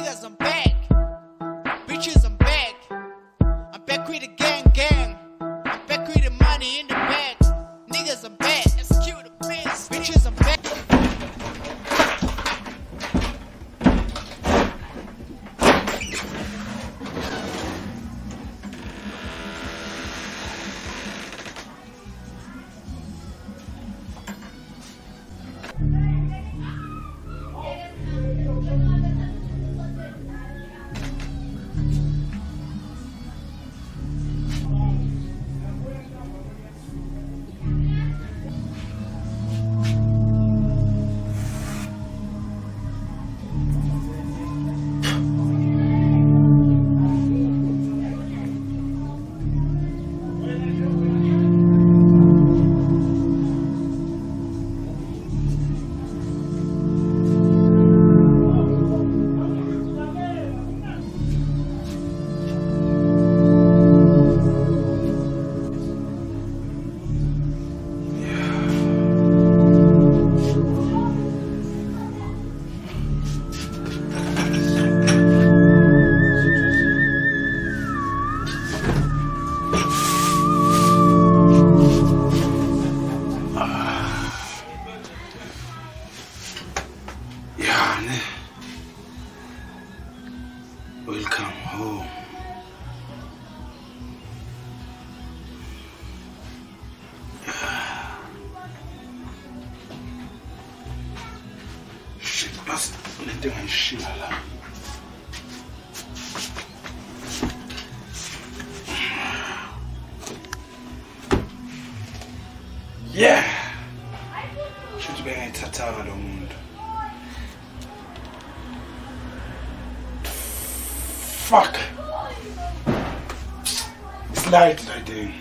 Niggas, I'm back. Bitches, I'm back. I'm back with the gang. I'm back with the money in the bag. Niggas, I'm back. Execute the biz. Bitches, I'm back. Welcome home. Shit, basta lento ngayishila la. Yeah. Should be ngayithathanga lo muntu. Fuck! It's light lighting.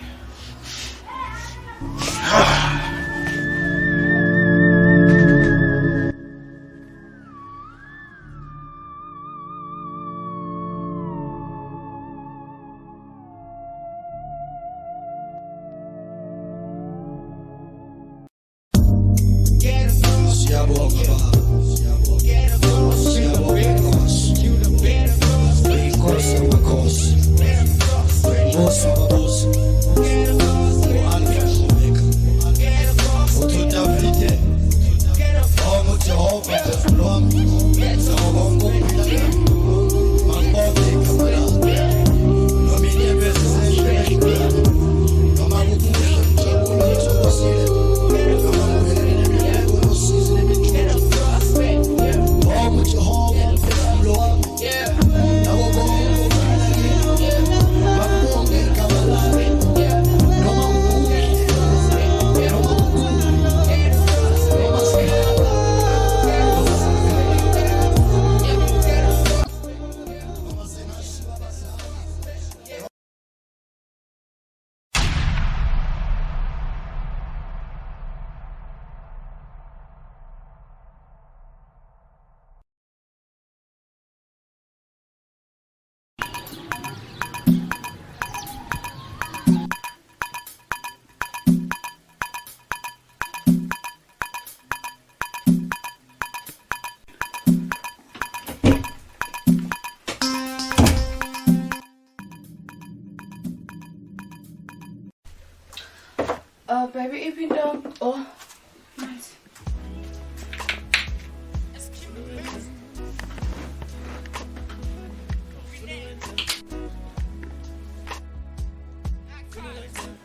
Baby, ipinda. Oh, nice.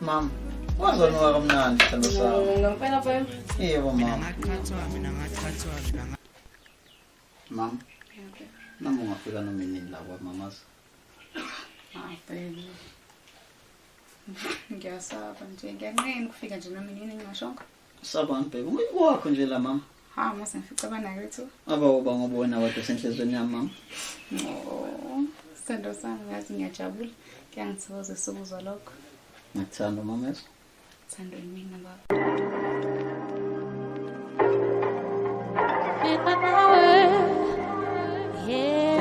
Ma'am, wazona kamnandi sithando sami. Ngempela babe. Yebo ma'am. Ma'am, nami ungafika nominini la kwamamazi. Baby. Ngiyasaba nje, ngiyanqena ukufika nje nominini ngingashonga. Sabani baby, uyikwakho nje la mama. Mase ngifica banakethu. Abawoba ngobona kodwa senhlizweni yami mama. Oh, sithando sami ngathi ngiyajabula. Kuyangithokozisa ukuzwa lokho. Ngikuthanda mama yeso. Thando mina baba. Mina nawe, yeah.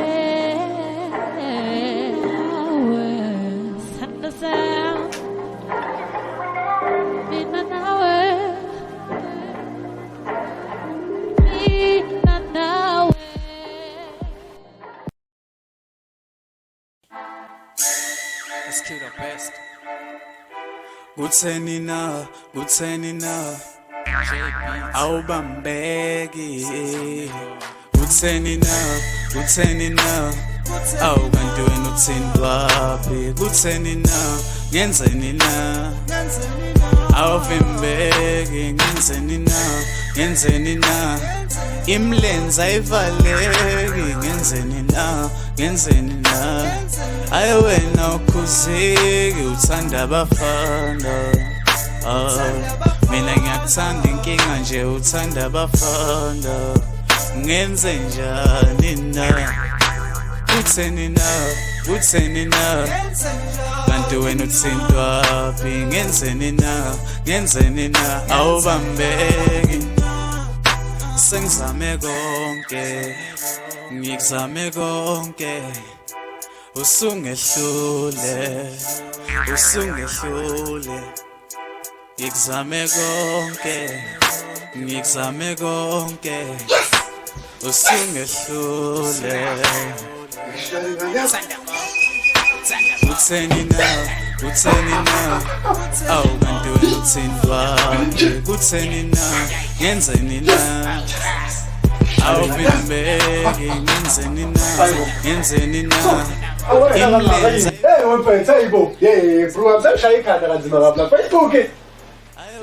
best. Kutheni na awubambeki kutheni na awu kanti wena uthintwaphi kutheni na ngenzeni na awuvimbeki ngenzeni na imlenze ayivaleki ngenzeni na aye wena ukhuzeki uthanda abafana mina ngiyakuthanda inkinga nje uthanda abafana ngenze njani na kutheni na kanti wena uthintwaphi ngenzeni na awubambeki sengizame konke ngikuzame konke usungehlule ngikuzame konke usungehlule kutheni na awu kanti wena uthintwaphi kutheni na ngenzeni na awuvimbeki ngenzeni na imlenze wemfethu hayibo bro amsengishaya ikhanda kanzima lapha Facebook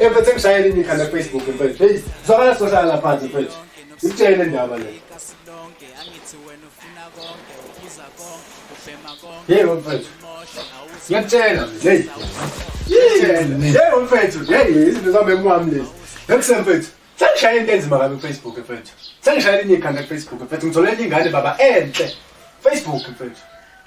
mfethu ngishayela inye ikhanda Facebook mfethu hey zona social la phansi mfethu ngitshele indaba le hey mfethu ngiyakutshela hey mfethu hey izinto zami emwami lezi ngikusemfethu sengishayela into enzima kabi Facebook mfethu sengishayela inye ikhanda Facebook mfethu ngitholele ingane baba enhle Facebook mfethu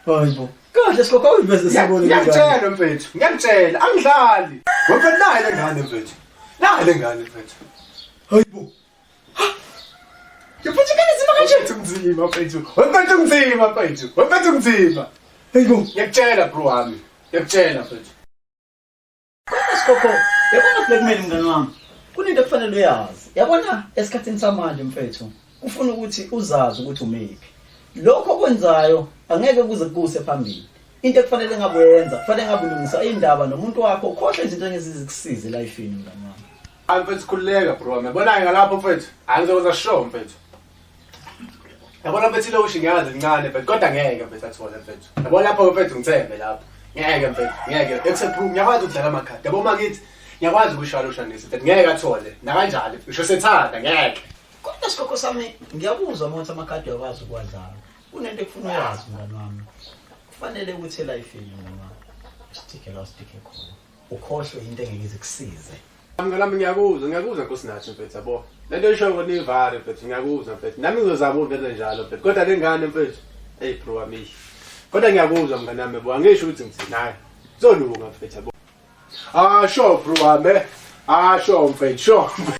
hayibo kahle sikho bese sibone ngiyakutshela mfethu ngiyakutshela angidlali wemfethu nayi le ngane mfethu hayibo yephuthi kana zima kanje ngizima mfethu wemfethu ngizima hayibo ngiyakutshela bro wami ngiyakutshela mfethu sikho yabona blackmail mngani wami kunento kufanele uyazi yabona esikhathini samanje mfethu ufuna ukuthi uzazi ukuthi umephi lokho okwenzayo angeke kuze kuse phambili into ekufanele ngabuyenza kufanele ngabulungisa indaba nomuntu wakho ukhohle izinto engezizikusize lifeini mngani wami mfethu khuleka bro wami yabona ngalapho mfethu angizokwenza show mfethu yabona mfethu lo ushi ngiyazi incane mfethu kodwa ngeke mfethu athole mfethu yabona lapho mfethu ngithembe lapho ngeke mfethu ngeke except ngiyakwazi ukudlala amakhadi yabona ngithi ngiyakwazi ukushalushanisa mfethu ngeke athole nakanjalo ngisho sethanda ngeke kodwa sikho sami ngiyabuzwa ukuthi amakhadi yakwazi ukwadlala kunento ekufuna uyazi mngani wami kufanele ukuthi elifeini mngani wami stick khona ukhohlwe into engeke kusize nami ngiyakuzwa nkosinathi mfethu yabo lento isho ukuthi ivare mfethu ngiyakuzwa mfethu nami ngizozama ukwenza njalo mfethu kodwa lengane mfethu hey bro wami kodwa ngiyakuzwa mngani wami bo angisho ukuthi ngithini hayi zolunga mfethu yabo sure bro wami sure mfethu sure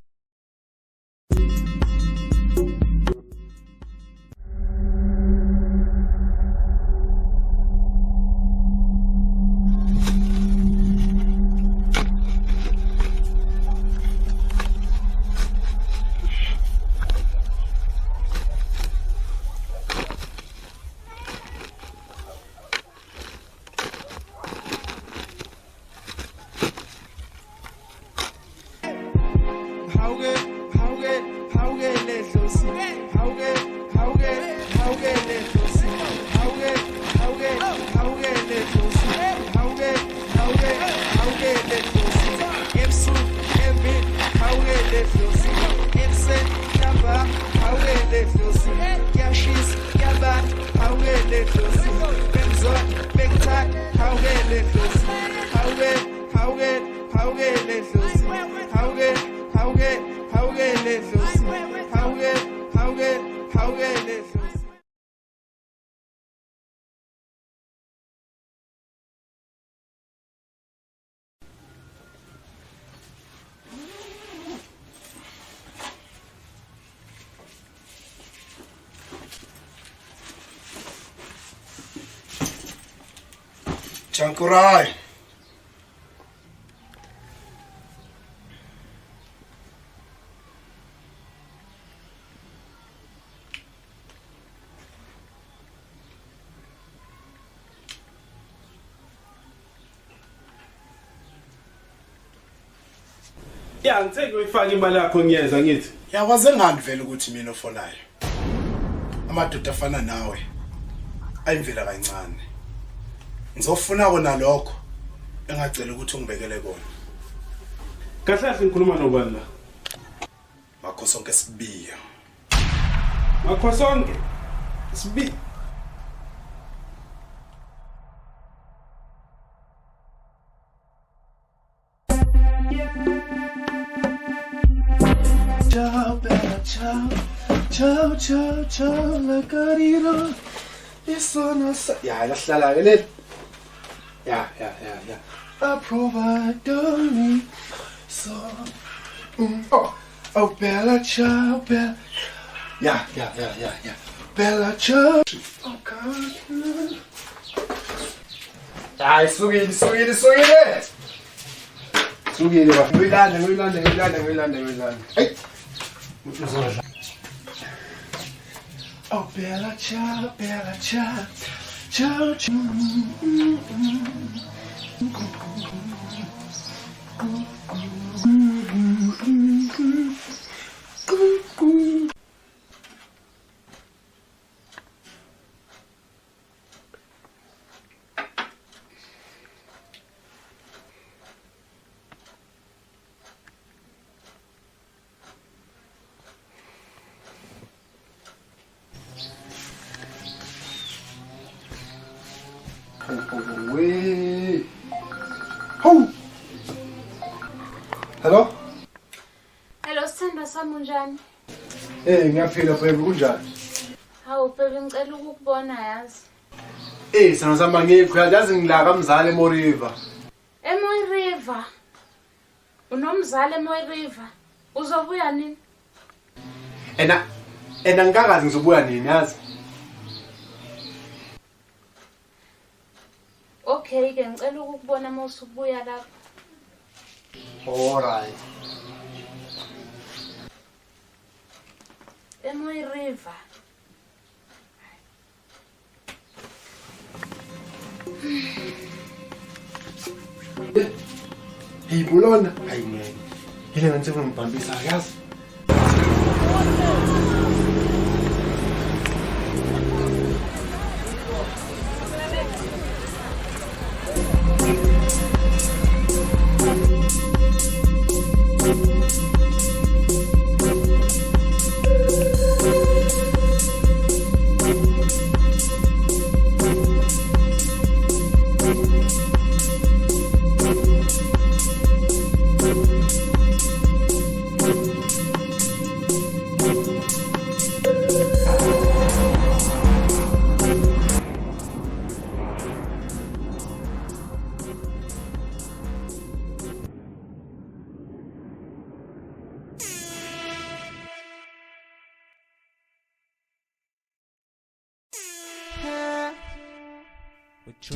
Chankurai. Ya ngitheke uyifaka imali yakho ngiyeza ngithi. Yakwaze ngani vele ukuthi mina ofolayo. Amadoda afana nawe ayimvela kancane. Ngizofuna kona lokho engacela ukuthi ungibekele kona. Kahle kahle ngikhuluma nobani la? Makho sonke sibiya. Makho sonke sibi. Ciao bella ciao. Ciao ciao ciao la carina. E sono ya lahlala ke le. Ya. I provide me so. Oh bella ciao bella. Ya. Bella ciao. Okay. Ay, sugile. Sugile ba. Ngilanda. Hey. Oh bella ciao. Ciao. Wait. Ho. Hello? Hello Sithando sami unjani? Ngiyaphila baby kunjani? Hawu baby ngicela ukukubona yazi. Sana sami ngikho yazi ngila kamzala eMoy River. eMoy River. Unomzala eMoy River. Uzobuya nini? Ena ngikakazi ngizobuya nini yazi? Okay ke ngicela ukukubona mase ubuya lapha. Alright. eMoy River. Hey bulona. Hayi ngeke. Yile ngithe ngibhambisa yazi.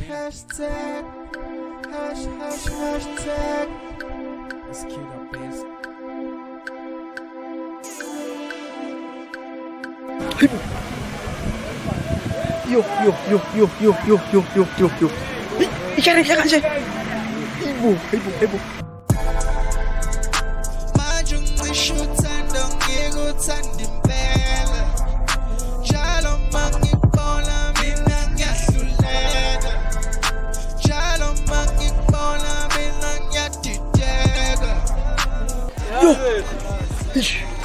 Hashtag. Let's cue the bass. Yo. Ikhare kanje. Ibu. Manje ungisho uthando ngikuthanda impela. Njalo mangikubona mina ngiyahluleka. Njalo mangikubona mina ngiyadideka. Yo.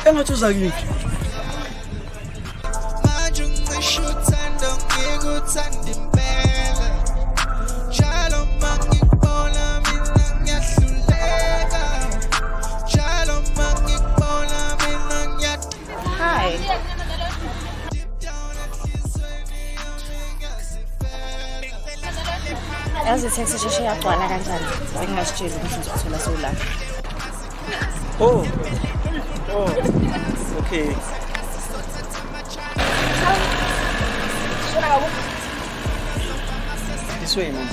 Engathi uza kiphi? Manje ungisho uthando ngikuthanda impela. Njalo mangikubona mina ngiyahluleka. Njalo mangikubona mina ngiyadideka. Hi. Yazi text sheshe yagcwala kanjani? Bengingasitsheli ukuthi ngizothola sewulapha. Oh. Okay. This way, man.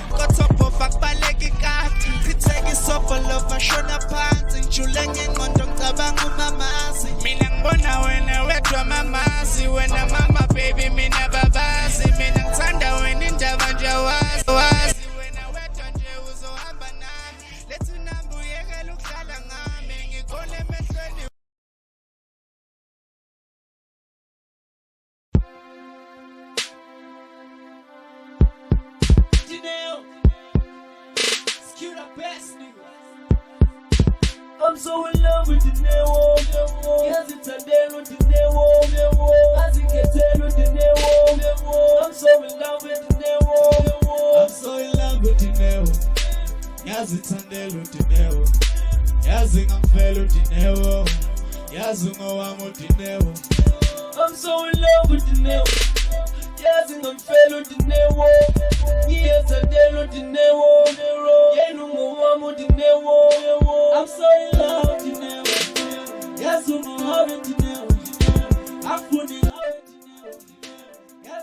Kothopo fakubaleka ikati ngitheke isobholo bashona phansi ngijule ngengqondo ngicabanga umamazi mina ngibona wena wedwa mamazi wena mama baby mina babazi mina ngithanda wena indaba nje wazi wena wedwa nje uzohamba nami lethu namba uyekela ukudlala ngami I'm so in love with the Newo. Yes, it's a day with the Newo. As you can tell with the Newo. I'm so in love with the Newo. I'm so in love with the Newo. Yes, it's a day with the Newo. Yes, I'm fellow with the Newo. Yes, I'm with the Newo. I'm so in love with the Newo. Yes, I'm fellow with the Newo. Yes, I day with the Newo. Yeah, I'm with the Newo. I'm so in love with the Newo. Yes, I'm with the Newo. I'm putting love with the Newo.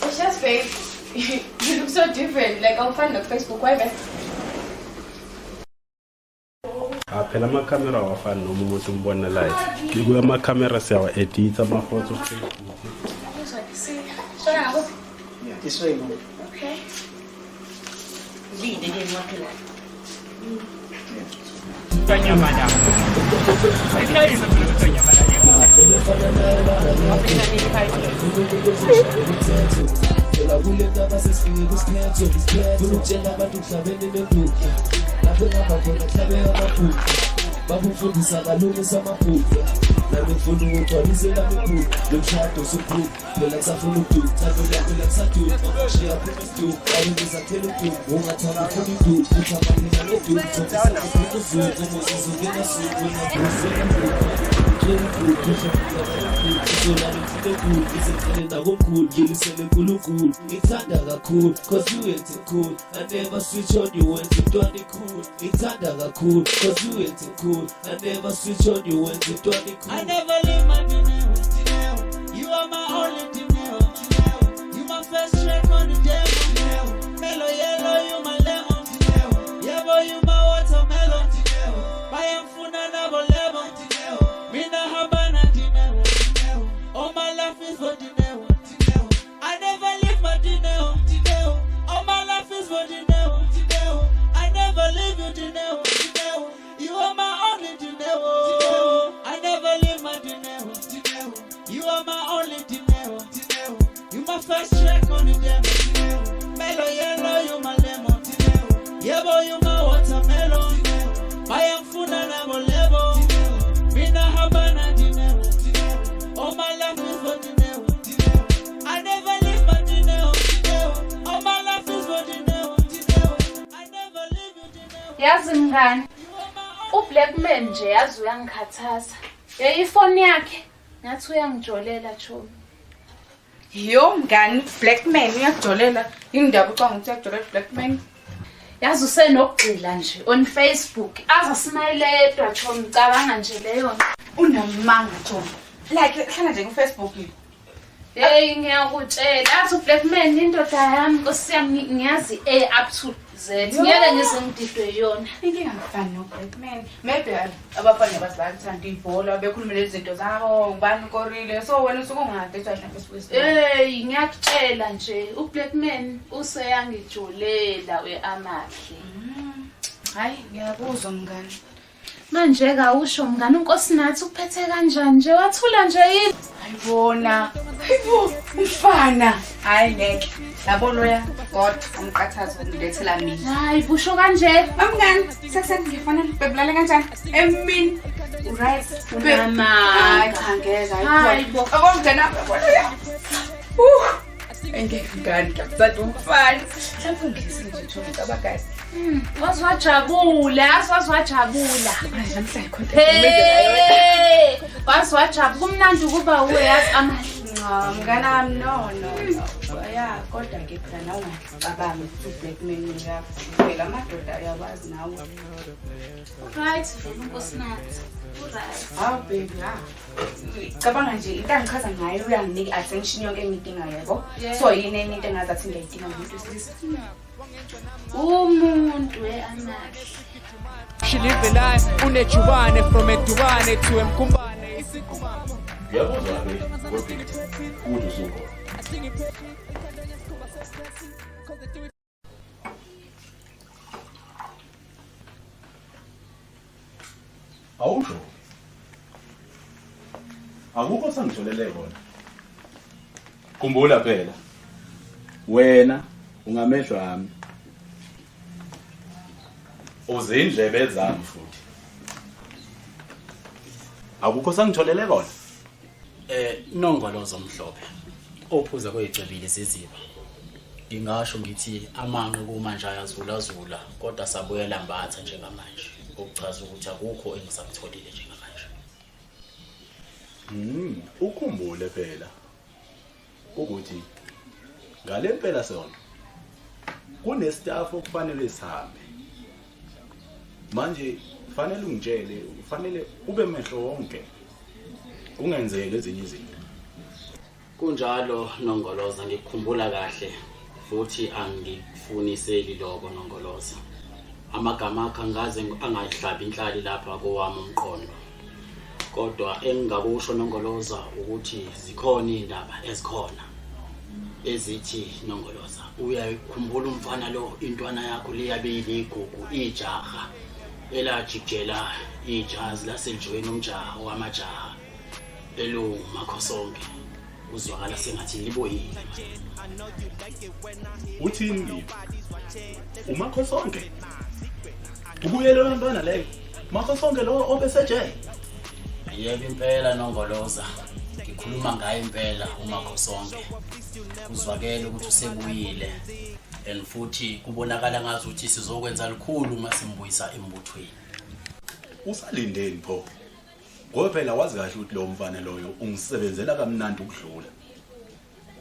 It's just babe. You look so different. Like I'll find on Facebook. Why babe? Phela ama-camera awafani noma umuntu umbona live. Kuya ama-camera siyawa-editha ama-photo. Yeah, this way, man. Okay. Lead again, what can babufundisa balungisa amaphupho nangifuna ukugcwalisela imikhulu lomshado sukhulu phela kusafuna ududu thabela phela kusadudu shiya phela alungizathela ududu ungathanda ufuna ududu uthabalena nedudu thobisauzuzu umuzizungena suku cause you ain't too cool. I never switch on you when you done it cool. It's under cool, cause you ain't too cool. I never switch on you when you done it cool. I never leave my Dinero. You are my only Dinero. You my first track on the demo. Mellow yellow, you my lemon Dinero. Yeah boy, you my watermelon Dinero. Bayang funa na bo lemon Dinero. Mina habana Dinero. All my life is for Dinero. I never leave my Dinero. All my life is for Dinero. I never leave you Dinero. You are my only Dinero. I never leave my Dinero. You are my only Dinero. You my first track on the demo. Mellow yellow, you my lemon. Yeah boy, you my watermelon. Bayang funa na bo lebo. Mina habana Dinero. All my life is for Dinero. I never leave my Dinero. All my life is for Dinero. I never leave you Dinero. Yazi mngani, uBlackman nje yazi uyangikhathaza. Ifoni yakhe ngathi uyangijolela chomi. Yo mngani, Blackman uyakujolela. Indaba ucanga ukuthi uyakujolela Blackman. Yazi usenokugxila nje on Facebook. Aza smile edwa chomi cabanga nje leyo. Unamanga chomi. Like hlala nje ku Facebook. Hey ngiyakutshela athi uBlackman indoda yami Nkosi yami ngiyazi up to Z. Ngiyeke ngizingididwe yona. Inkinga ngifani noBlackman. Maybe abafana bathanda ibhola bekhuluma lezi zinto zabo ngibani ukorile. So wena usuke ungadethwa na Facebook. Hey ngiyakutshela nje uBlackman useyangijolela weamahle. Hayi ngiyakuzwa mngani. Manje kawusho mngani uNkosi nathi uphethe kanjani nje wathula nje yini? Ayibona. Hayibo umfana. Hayi ngeke. Yabo loya God umqathazo ngilethela mina. Hayi busho kanje. Mngani sekusethi ngifanele bebulale kanjani? Emini. Right. Mama. Hayi cha ngeke hayibo. Akomngena bona. Engeke ngani ngiyabuzada umfana. Mhlawumbe ngilisile nje thola abagazi. Wazwajabula, wazwajabula. Namhla ikhonto. Hey! Wazwajabula kumnandi ukuba uyazi amahle. Mnganami no. Yeah, kodwa ke phela nawe ungacabanga ukuthi Blackman uyaphela amadoda ayawazi nawe. Right, Nkosi nathi. Right. Hawu baby, cabanga nje into engichaza ngayo uyanginika attention yonke engidingayo yabo. So yini enye into engazathi ngiyidinga umuntu wesilisa. Umuntu weamahle. She live the life unechubane from Edubane to Mkumbane isikumama. Ngiyabuzwa ke kodwa kude usuko. Awusho. Akukho sangijolele kona. Khumbula phela. Wena ungamehlo ami. Uzindlebe zami futhi. Akukho sangitholele kona. Nongoloza mhlophe. Ophuza kweyicebile ziziba. Ngingasho ngithi amanqe kumanje ayazula kodwa sabuyela mbatha njengamanje. Okuchaza ukuthi akukho engisakutholile njengamanje. Ukhumbule phela ukuthi ngale mpela sonto kunestaff okufanele sihambe. Manje kufanele ungitshele, kufanele ube mehlo wonke. Ungenzeke ezinye izinto. Kunjalo Nongoloza ngikukhumbula kahle futhi angifuniseli lokho Nongoloza. Amagama akhe angaze angahlabi inhlali lapha kowami umqondo. Kodwa engingakusho Nongoloza ukuthi zikhona indaba ezikhona ezithi Nongoloza uyakhumbula umfana lo intwana yakho leyabili igugu ijaha elajikjela ijazi lasenjweni umjaha wamajaha elo Makhosonke uzwakala sengathi liboyile. Uthini? uMakhosonke? Ubuyele lona leyo. Makhosonke lo obeseje. Yebo impela Nongoloza. Ngikhuluma ngaye impela uMakhosonke. Uzwakele ukuthi usebuyile. And futhi kubonakala ngathi uthi sizokwenza likhulu uma simbuyisa embuthweni. Usalindeni pho? Ngoba phela wazi kahle ukuthi lo mfana loyo ungisebenzela kamnandi ukudlula.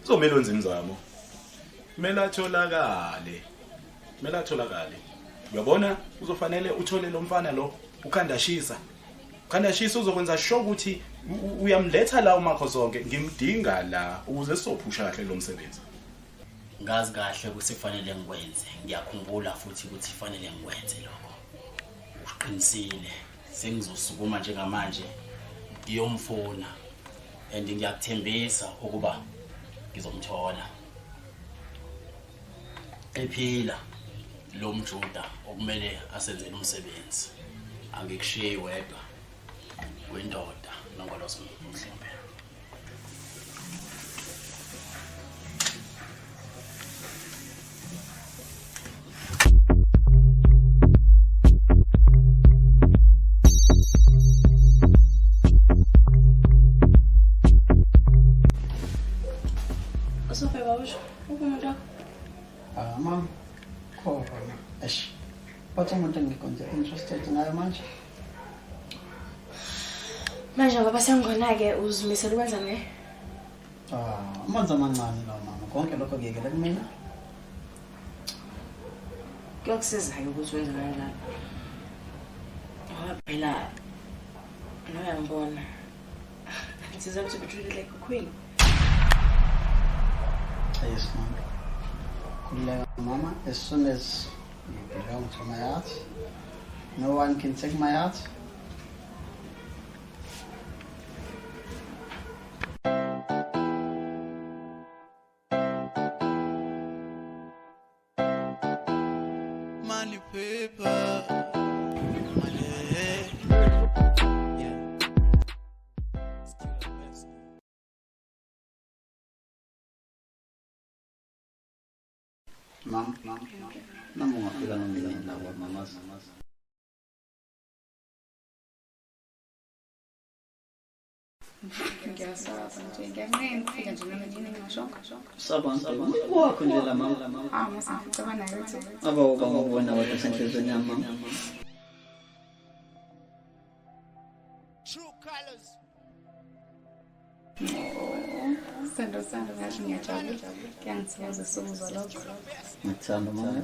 Uzomela wenza imizamo. Kumele atholakale. Uyabona uzofanele uthole lo mfana lo ukhandashisa. Ukhandashisa uzokwenza sure ukuthi uyamletha la uMakhosonke ngimdinga la ukuze sizophusha kahle lo msebenzi. Ngazi kahle ukuthi kufanele ngikwenze. Ngiyakhumbula futhi ukuthi kufanele ngikwenze lokho. Uqinisile. Sengizosukuma njengamanje ngiyomfuna and ngiyakuthembisa ukuba ngizomthola ephila lo mjuda okumele asenzele umsebenzi. Angikushiye wedwa wendoda Nongoloza Mhlophe. Sophie babusho, umuntu Mama, khona. Eish. Bathi umuntu engikho nje interested ngayo manje. Manje ngoba sengona-ke uzimisela ukwenza ne? Amanzi amancane lawo mama. Konke lokho kuyekela kumina. Kuyokusizayo ukuthi wenze kanjalo. Ngoba phela uyangibona. Ngiziza ukuthi betreat like a queen. Yes, mama. Kuleka mama, as soon as you belong to my heart, no one can take my heart. Money paper. Mama, namo ngafika nomlando lawo mama. Ngiyasaba nje ngiyancela ukufika nje namanje ngishonka. Sabantu wakho nje la mama. Masifika nayo ukuthi Aba ngokubona kodwa senhlizweni yami mama. True colors. Sendo ngathi ngiyajabula. Kuyangithokoza sokuzwa lokho. Ngithanda mama.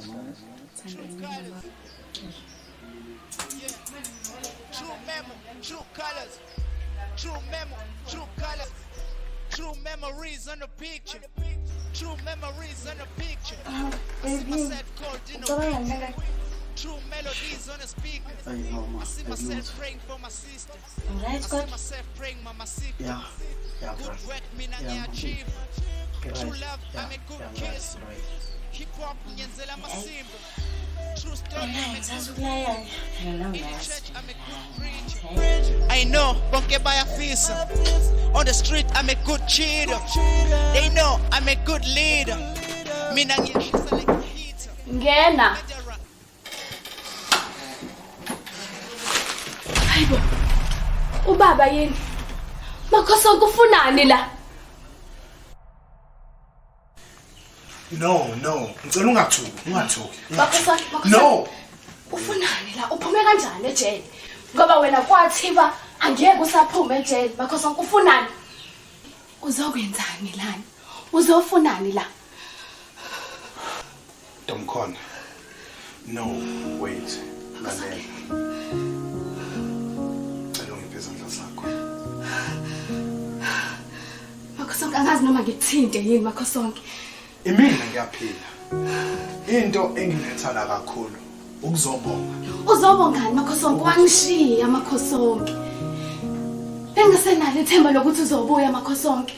True memo, true colors. True memo, true colors. True memories on the picture. True memories on the picture. I see myself called in the picture. True melodies on the speaker. I see myself praying for my sisters. I see myself praying mama sick. Good work me na achieve. True love I make good kiss. Hip hop nyenzela masimba. True story I make good preach. In the church I make good preach. I know bonke bayafisa. On the street I'm a good cheater. They know I'm a good leader. Mina ngiyashisa like a heater. Ngena. Hayibo. Ubaba yini? Makhosonke ufunani la? No, ngicela ungathuki. Makhosonke. No. Ufunani la? Uphume kanjani ejele? Ngoba wena kwathiwa angeke usaphume ejele. Makhosonke ufunani? Uzokwenzani lana? Uzofunani la? Domkhona. No, wait. Lalela. Cela ungiphe izandla zakho. Makhosonke angazi noma ngikuthinte yini Makhosonke. Imina ngiyaphila. Into engingethana kakhulu ukuzobonga. Uzobongani Makhosonke wangishiya Makhosonke. Bengasenalo ithemba lokuthi uzobuya Makhosonke.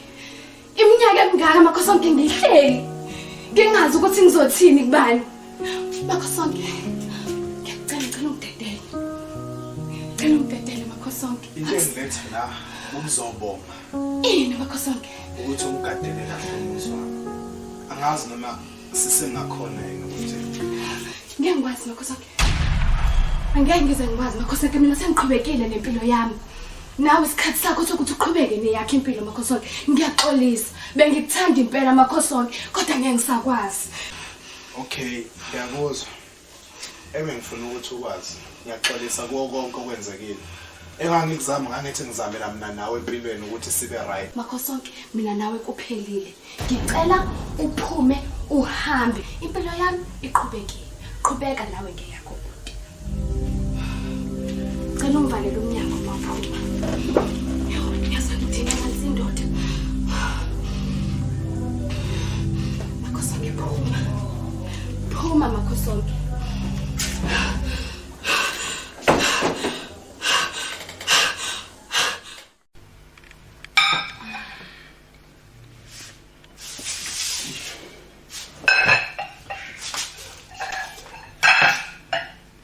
Iminyaka emingaka Makhosonke ngihleli. Ngingazi ukuthi ngizothini kubani. Makhosonke. Ngicela ungidedele. Ngicela ungidedele Makhosonke. Into engilethe la ukuzobonga. Ini Makhosonke? Ukuthi ungigadele kahle umuzi wami. Angazi noma sisengakhona yini ukuthi. Ngiyangikwazi Makhosonke. Angeke ngize ngikwazi Makhosonke mina sengiqhubekile nempilo yami. Nawe isikhathi sakho sokuthi uqhubeke neyakho impilo Makhosonke. Ngiyaxolisa. Bengikuthanda impela Makhosonke kodwa ngeke ngisakwazi. Okay, ngiyakuzwa. Ngifuna ukuthi ukwazi. Ngiyaxolisa konke okwenzekile. Engangikuzama ngangithi ngizamela mina nawe empilweni ukuthi sibe right. Makhosonke mina nawe kuphelile. Ngicela uphume uhambe. Impilo yami iqhubekile. Qhubeka nawe ngeyakho. Cela ungivalele umnyango maphuma. Yazi ngithina kanzi indoda. Makhosonke phuma. Phuma Makhosonke.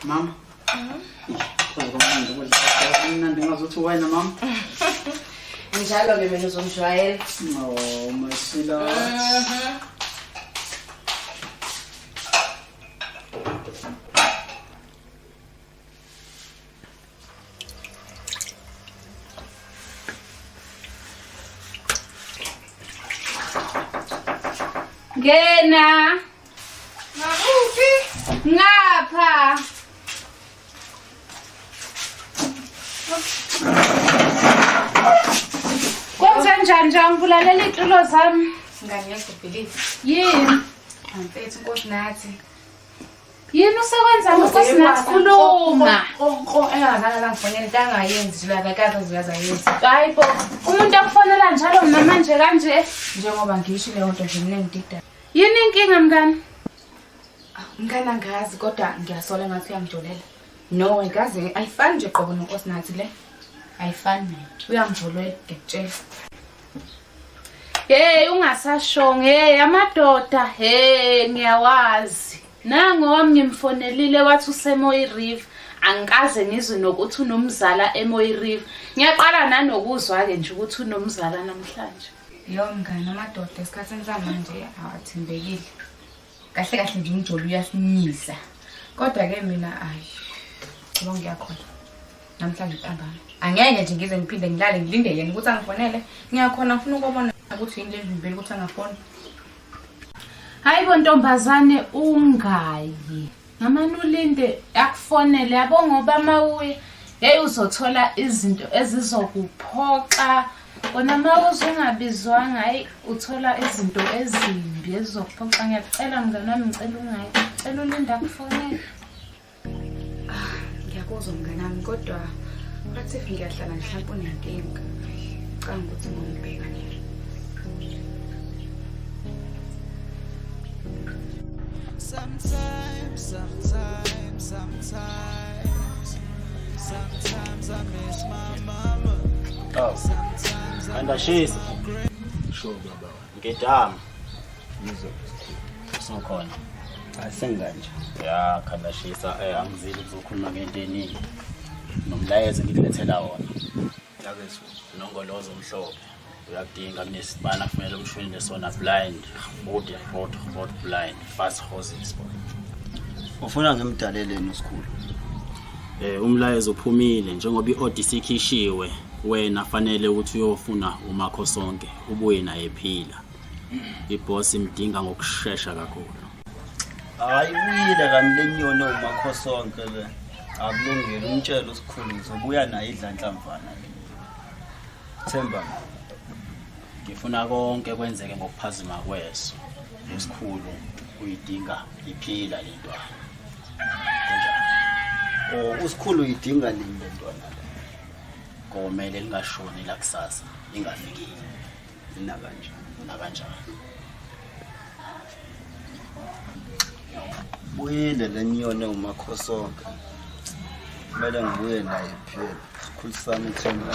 Mama. Wena mama. Njalo ke mina uzomshwayela. Oh, my sweetheart. Ngena. Ngapha. Kwenzenjani nje ngibulalela itulo zami? Ngani yakubhelive. Yini? Mfethu Nkosi nathi. Yini usewenza Nkosi nathi khuluma? Engazange langifonela into angayenzi la kakaza ziyazayenza. Hayibo, umuntu akufonela njalo mina manje kanje njengoba ngishile yonke nje mina ngidida. Yini inkinga mngani? Ngana ngazi kodwa ngiyasola ngathi uyangjolela. No, ngazi ayifani nje qobo noNkosi nathi le. Ayifani. Uyangjolela ngekutshela. Hey ungasashonge hey amadoda hey ngiyawazi. Nangoba ngimfonelile wathi useMoyi River angikaze ngizwe nokuthi unomzala eMoyi River. Ngiyaqala nanokuzwa ke nje ukuthi unomzala namhlanje. Yo mngani amadoda esikhathini samanje awathembekile. Kahle kahle nje umjolo uyasinyisa. Kodwa ke mina ayi. Ngoba ngiyakhona. Namhlanje ntambama. Angeke nje ngize ngiphinde ngilale ngilinde yena ukuthi angifonele. Ngiyakhona ngifuna ukubona ukuthi yini lezimbili ukuthi angafoni. Hayibo ntombazane ungayi. Ngamani ulinde akufonele yabo ngoba mawuye hey uzothola izinto ezizokuphoxa. Wona mawuze ungabizwanga hayi uthola izinto ezimbi ezizokuphoxa. Ngiyacela mngani wami ngicela ungayi. Cela ulinda akufonele. Ngiyakuzwa mngani wami kodwa ngathi ngiyahlala mhlawumbe unenkinga. Ngicanga ukuthi ngibheka nini. Sometimes I miss my mama. Oh, andashisa. Sure baba. Ngedama. Sokhona. Asenganje. Ya, khandashisa angizili ukuzokhuluma ngento eningi. Nomlayezo ngikulethela wona. Yakeso. Nongolozo omhlophe. Uyadinga kunesibana kufanele umshwele sona blind, road blind, fast horses sport. Ufuna ngimdalele nosikhulu. Umlayezo uphumile njengoba iODC ikhishiwe wena fanele ukuthi uyofuna uMakhosonke ubuye naye ephila. Iboss imdinga ngokusheshsha kakhulu. Hayi uyile kami lenyoni uMakhosonke le. Akulungile umtshelo usikhulu uzobuya naye idlanhlamvana le. Themba. Ngifuna konke kwenzeke ngokuphazima kweso. Lesikhulu uyidinga iphila le ntwana. Oh usikhulu uyidinga nini le ntwana? Komele lingashoni la kusasa ingafikile. Ina kanjani? Na kanjani? Buyile lenyoni uMakhosonke. Kumele ngibuye naye phela. Sikhulu sami Themba.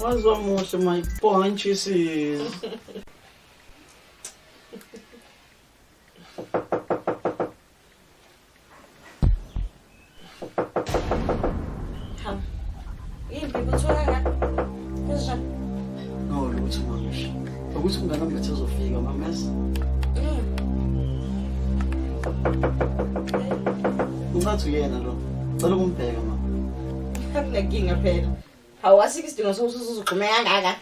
Wazomuhle my punches is. No, lutho mamisha. Ukuthi umngane wami uzofika mamesa. Ungathi uyena lo. Cela ukumbheka mama. Akunenkinga phela. Awasiki isidingo sokuthi uzogxuma kangaka.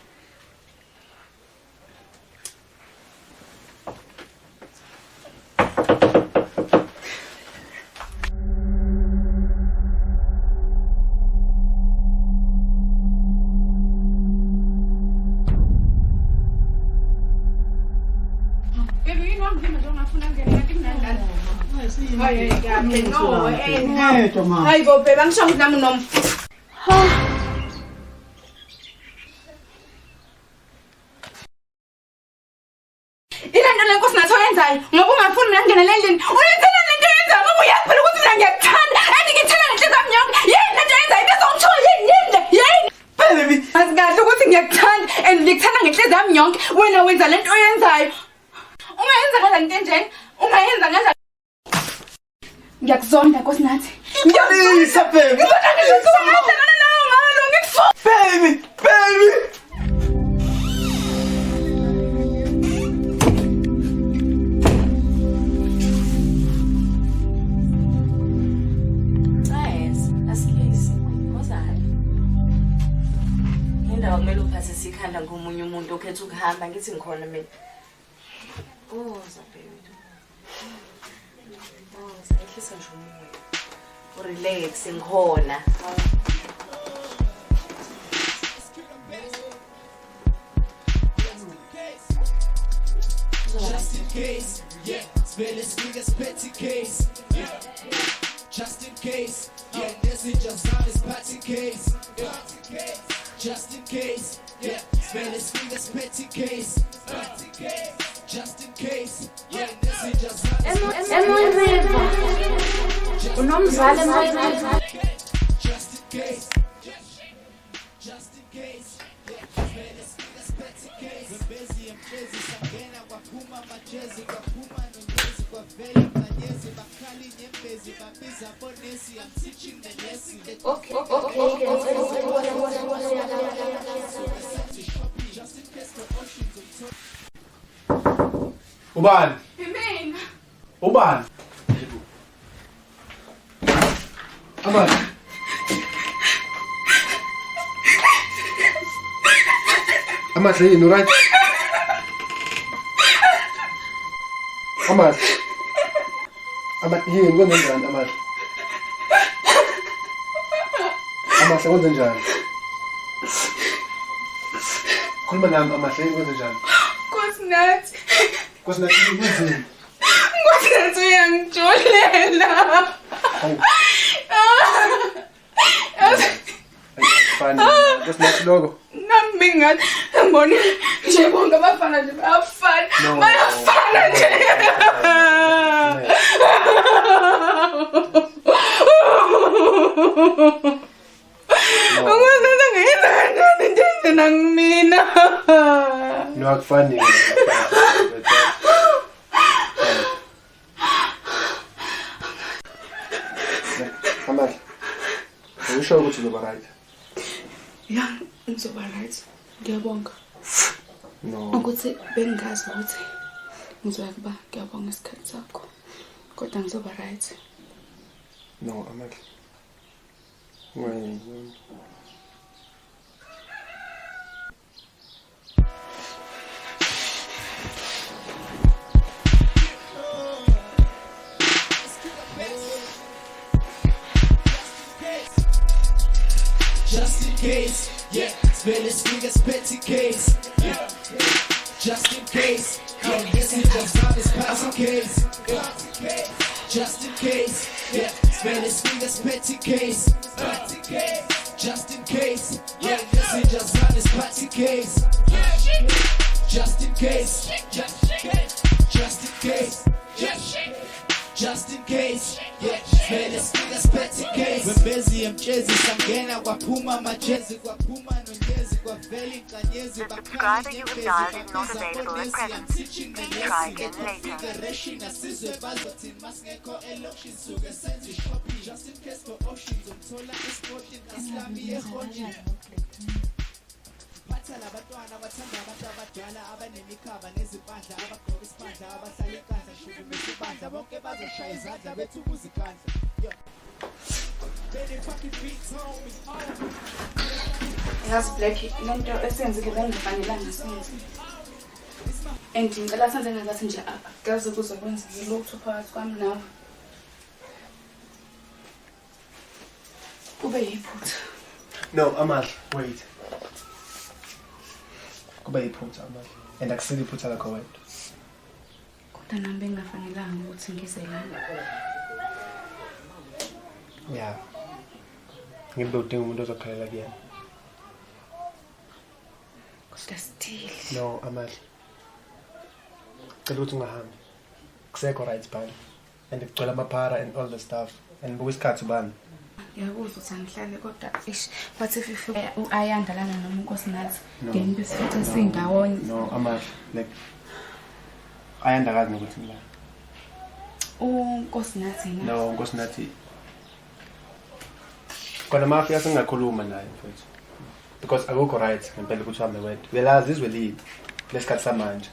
Hayi bo bheka ngisho ukuthi nami nomu. Ilento lenkosi nathi oyenzayo ngoba ungafuni mina ngene lendini. Uyenzela lento yenzayo ngoba uyaphela ukuthi mina ngiyakuthanda. Anti ngithanda ngenhliziyo yami yonke. Yini lento yenzayo bese ungithola yini? Yini? Baby, asikahle ukuthi ngiyakuthanda and ngikuthanda ngenhliziyo yami yonke. Wena wenza lento oyenzayo. Ungayenza kanjani into enjena? Ungayenza kanjani? Ngiyakuzonda Nkosi nathi. Ngiyakuzonda baby. Baby. Kumele uphathe sikhanda ngomunye umuntu okhetha ukuhamba ngithi ngikhona mina. Zabedu. Ehlisa nje umoya. Relax ngikhona. Just in case, yeah. Spell this nigga's petty case, yeah. Just in case, yeah. This is just not his petty case, yeah. Just in case, yeah. Spell this nigga's petty case, just in case, yeah. This is just not his petty case. Just in case, just in case, yeah. Spell this nigga's petty case. Bebezi mchezi sagena kwa kuma machezi kwa kuma nonyezi kwa vele manyezi bakali nyembezi babiza bonesi. I'm teaching the lesson. Okay. Ubani? Mina. Ubani? Aman. Aman, say you right? Aman. Aman, here you go then, Aman. Aman, say what's in Jan? Kul manam Aman, say what's in Jan? Nkosi nathi. Nkosi nathi yini? Nkosi nathi uyangijolela. Fine. Nkosi nathi logo. Nami ngathi ngibona nje bonke abafana nje bayafana. Bayafana nje. Ungazenza ngenza kanjani nje nangimina. No, akufani. Amal. Usho ukuthi uzoba right. Ya, ngizoba right. Ngiyabonga. No. Ukuthi bengazi ukuthi ngizokuba ngiyabonga isikhathi sakho. Kodwa ngizoba right. No, Amandla. Wait. Just in case, yeah, spell his fingers, petty case, yeah. Just in case, yeah, yes, it just not his passing case, yeah. Just in case, yeah, spell his fingers, petty case, just in case, yeah, yes, it just not his party case, just in case, just in case, just in case, yeah, spell his fingers, petty case. Wembezi mchezi sangena kwaphuma majezi kwaphuma nonyezi kwavela inkanyezi bakhala nyembezi teaching later nasizwe bazothini masingekho elokshin suke senze shopping just in case for options umthola esporting islami yehoji Pathala abantwana abathanda abantu abadala abanemikhaba nezipandla abagqoka isipandla abahlala enkandla shukume isibandla bonke bazoshaya izandla bethu ukuzikhandla Yazi Black, lento esenzile bengifanelanga senze. And ngicela senze ngathi nje akaze kuzokwenzeka lutho phakathi kwami nawe. Kube yiphutha. No, Amandla, wait. Kuba yiphutha Amandla. And akusile iphutha lakho wena. Kodwa nami bengafanelanga ukuthi ngizelane. Yeah. Ngibe udinga umuntu ozokhalela kuyena. Kodwa still. No, Amandla. Cela ukuthi ungahambi. Kusekho right bani. And ngicela amaphara and all the stuff. And buku isikhathi ubani. Ngiyakuzwa ukuthi angihlale kodwa what if ayandalana noma unkosinathi then besifuthe sindawonye. No, Amandla. Like ayandakazi nokuthi ngila. Unkosinathi na. No, unkosinathi. Kona mafia singakhuluma naye mfethu. Because akukho right ngempela ukuthi uhambe wedwa. Uyalazi izwe libi lesikhathi samanje.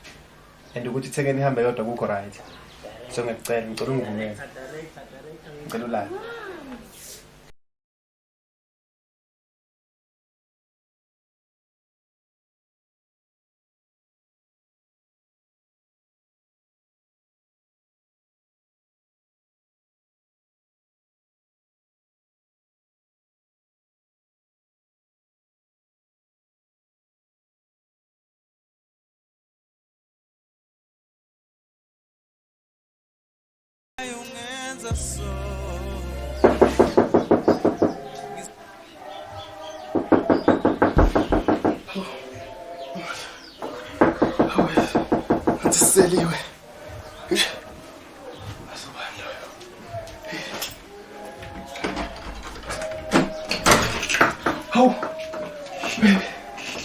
And ukuthi ithekeni ihambe yodwa akukho right. So ngicela ungivumele. Ngicela ulale. Seliwe. Hawu.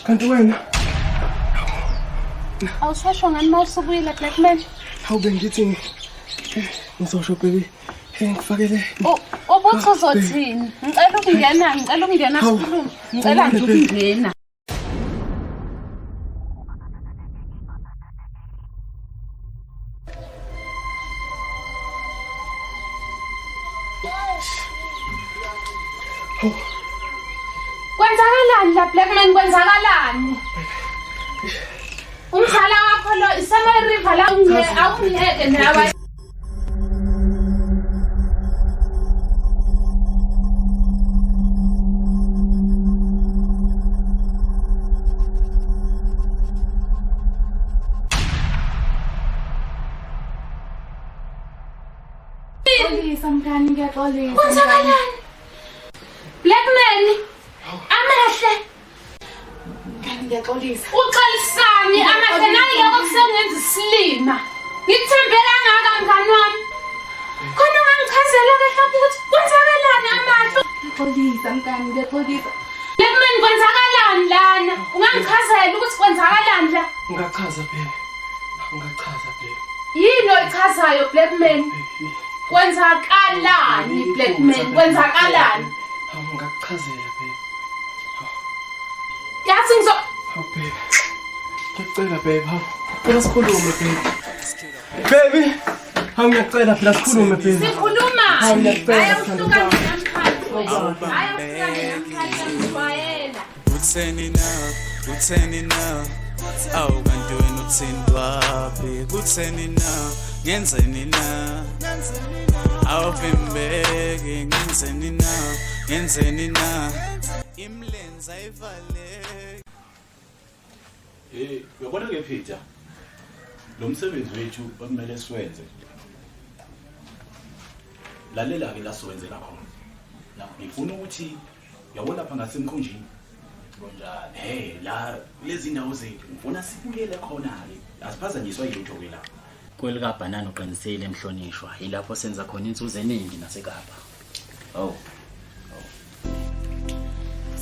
Kanti wena? Awushesho ngani mawusubuyile Black Man? Hawu bengithi ngizosho baby. Ngifakele. Ubuthi uzothini? Ngicela ukungena sikhulume. Ngicela nje ukungena. Kwenzakalani la Black Man kwenzakalani? Umzala wakho lo isema river la awungiyeke nawe. Sometimes get all these. Black Man. Amahle. Ngiyaxolisa. Uxolisani amahle nayi lokho kusengenza isilima. Ngikuthembela ngaka mngani wami. Khona ungangichazela kahle ukuthi kwenzakalani amahle. Ngixolisa mngani ngiyexolisa. Black Man kwenzakalani lana? Ungangichazela ukuthi kwenzakalani la? Ungachaza baby. Ungachaza baby. Yini oyichazayo Black Man? Kwenzakalani Black Man? Kwenzakalani? Ungakuchazela baby. Yazi ngizo babe. Ngiyacela babe, hawu. Phela sikhulume babe. Baby, hawu ngiyacela phela sikhulume babe. Sikhuluma. Hawu ngiyacela. Ayawuhluka namhlanje. Ayawuhluka namhlanje. Kutheni na awu kanti wena uthini kwapi kutheni na ngenzeni na awuvimbeke ngenzeni na imlenza ivale. Uyabona ke Peter, lo msebenzi wethu okumele siwenze lalela ke la siwenzela khona. Ngifuna ukuthi uyabona lapha ngasemkhunjini konjani la lezi ndawo zethu ngifuna sibuyele khona ke asiphazanyiswa yilutho ke la kwelika banana uqinisele emhlonishwa ilapho senza khona inzuzo eningi naseKapa.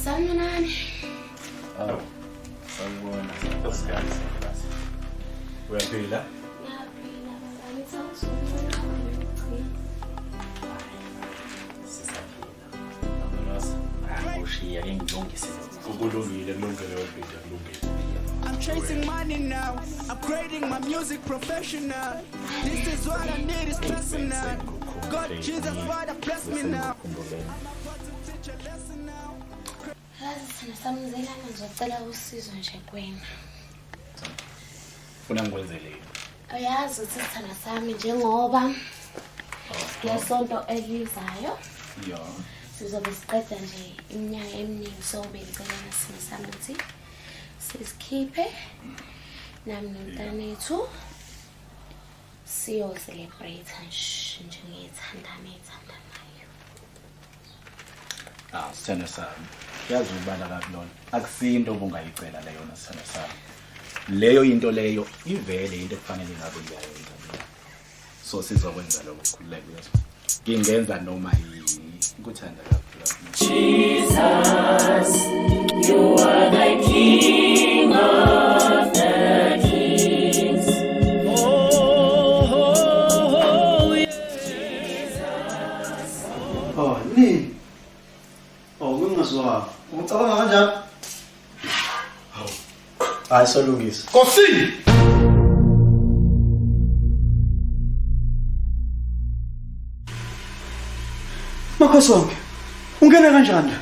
Sanibonani. Sawubona Oscar. Uyaphila? I'm chasing money now. I'm creating my music professional. This is what I need is personal. God, Jesus, Father, bless me now. Thina samzela ngizocela usizo nje kwena. Ufuna ngikwenzele? Uyazi ukuthi sithanda sami njengoba lesonto elizayo. Sizobe siqeda nje iminyaka eminingi sobe ngicela sami ukuthi sisikhiphe nami nomntanethu siyo celebrate nje ngiyithandanayo. Sithanda sami. Yazi ubala kakulona. Akusinto obungayicela leyo nasithanda sami. Leyo into leyo ivele into ekufanele ngabe uyayenza. So sizokwenza lokho kukhululeka yazi. Ngingenza noma yini. Ngikuthanda kakhulu. Jesus, you are the King of the kings. Ni. Ngingazwa. Ucabanga kanjani? Hayi solungisa. Nkosi! Makhosonke. Ungena kanjani?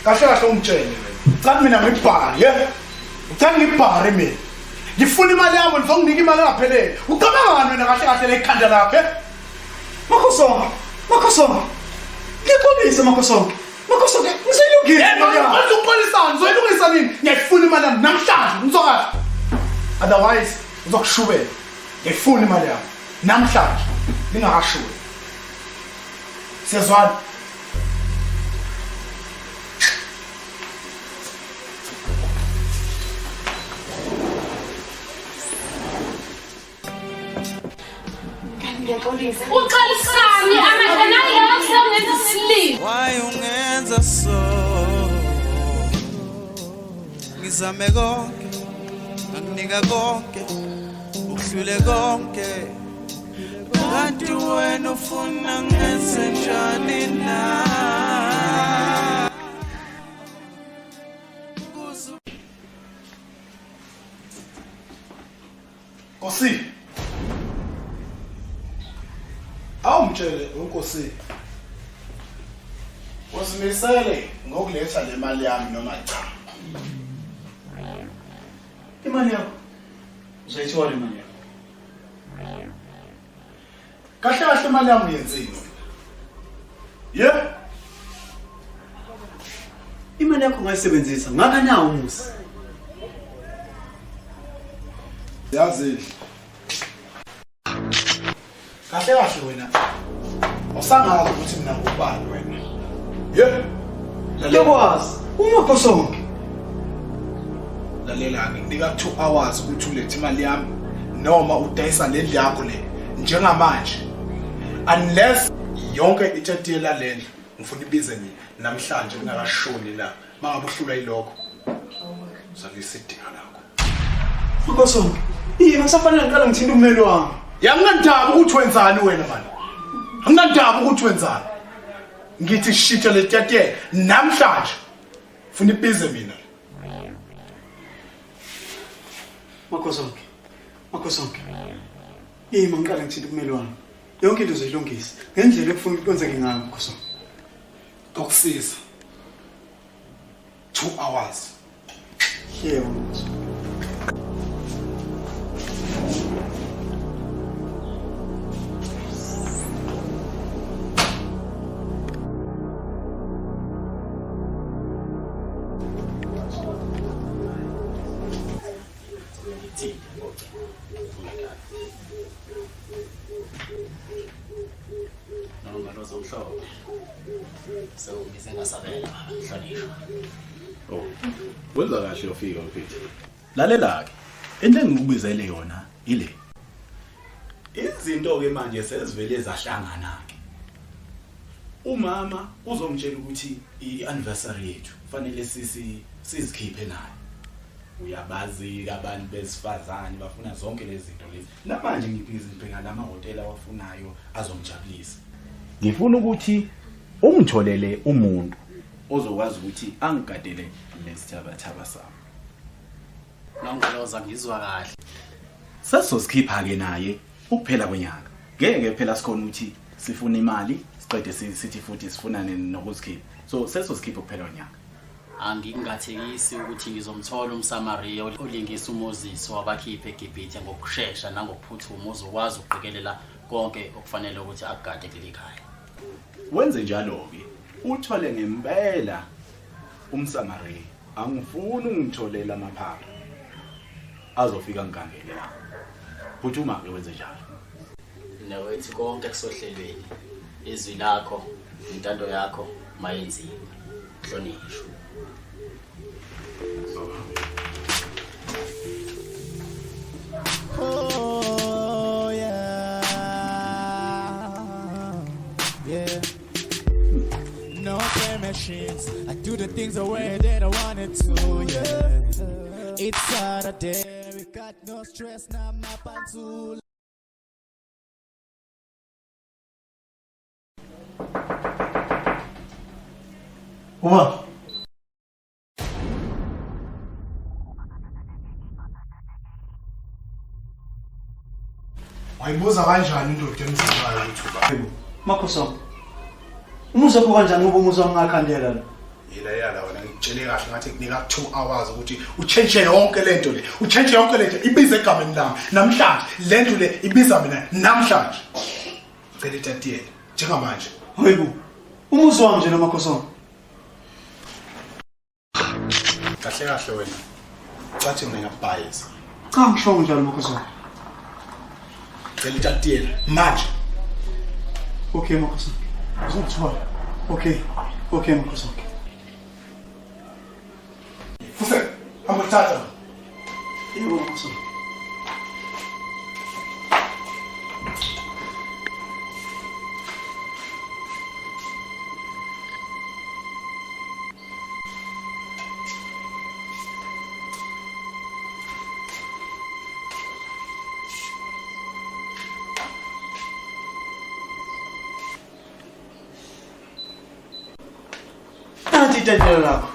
Kahle ungitshele wena. Ucathi mina ngibhari, ucathi ngibhari mina. Ngifuna imali yami ngizonginika imali engaphelele. Ucabanga ngani wena kahle lekhanda lakho, Makhosonke. Ngixolise Makhosonke. Ngiselungile imali yami. Uzoxolisana, uzoyilungisa nini? Ngiyifuna imali yami namhlanje, ngizokwazi. Otherwise, uzokushubela. Ngifuna imali yami namhlanje. Ningakashubi. Siyazwana? Uxolisani amagana yakho ngenza sleep. Why ungenza so? Ngizame konke, nginika konke, ukuhlule konke. Kanti wena ufuna ngenze njani na? Nkosi. Awumtshele uNkosi. Uzimisele ngokuletha le mali yami noma cha. Imali yakho. Uzayithola imali yakho. Kahle imali yami uyenzile. Imali yakho ngayisebenzisa ngakanawo umusi. Yazile. Kahle wena. Usangazi ukuthi mina ngubani wena. Yakwazi uMakhosonke. Lalela nginika 2 hours ukuthi ulethe imali yami noma udayisa lendlu yakho le njengamanje. Unless yonke ithethe la lendlu ngifuna ibize namhlanje kungakashoni la. Mangabe uhlula ilokho Uzakuyisidinga lakho. Makosonke. Yini ngisafanele ngiqala ngithinta umeli wami. Yanginandaba ukuthi wenzani wena manje. Anginandaba ukuthi wenzani. Ngithi shitsha letyatyela namhlanje. Funa ibize mina. Makosonke. Makosonke. Yini ngiqala ngithinta umeli wami. Yonke into uzoyilungisa ngendlela ekufuna ukwenzeke ngayo Makosonke. Ngokusiza. 2 hours. Yebo Makosonke. Oh, wenza kahle ufika mfethu. Lalela ke. Into engikubizele yona ile. Izinto ke manje sezivele zahlangana ke. Umama uzongitshela ukuthi ianniversary yethu fanele sizikhiphe naye. Uyabazi abantu besifazane bafuna zonke lezi zinto lezi. Namanje ngibhizi lama hotela awafunayo azongijabulisa. Ngifuna ukuthi umtholele umuntu ozokwazi ukuthi angigadele lesithabathaba sami. Nongoloza ngizwa kahle. Sesizokhipha ke naye ukuphela kwenyanga. Ngeke phela sikhona ukuthi sifuna imali, siqede sithi futhi sifunane nokuzikhipha. So sesizokhipha ukuphela kwenyanga. Angingathekisi ukuthi ngizomthola umSamaria olingisa uMoses wabakhipha eGibhithe ngokusheshsha nangokuphuthuma uzokwazi ukuqikelela konke okufanele ukuthi akugade kuleli khaya. Wenze njalo ke. Uthole ngempela umSamaria. Angifuni ungitholela amaphapha. Azofika ngigangele la. Phuthuma ke wenze njalo. Nawethi konke kusohlelweni. Izwi lakho, intando yakho mayenziwe. Hlonishwa. Oh yeah, yeah. No play machines. I do the things the way that I wanted to. Yeah. It's Saturday. We got no stress now. My pants. Uma. Wayibuza kanjani indoda emzalayo ukuthi Makosonke. Umusa kho kanjani ngoba umusa ungakhandela la? yila yala wena ngitshele kahle ngathi kunika 2 hours ukuthi uchange yonke lento le. Uchange yonke lento ibiza egameni lami. Namhlanje lento le ibiza mina namhlanje. Cela itatiyela njengamanje. Hayibo. Umusa wami nje lo Makosonke. Kahle kahle wena. Cathi mina ngiyabhayisa. Cha ngisho njalo Makosonke. Cela itatiyela manje. Okay Makosonke. Uzothola. Okay. Okay Makosonke. Fuse, amathatha. Yebo Makosonke. Nanti itatiyela lakho.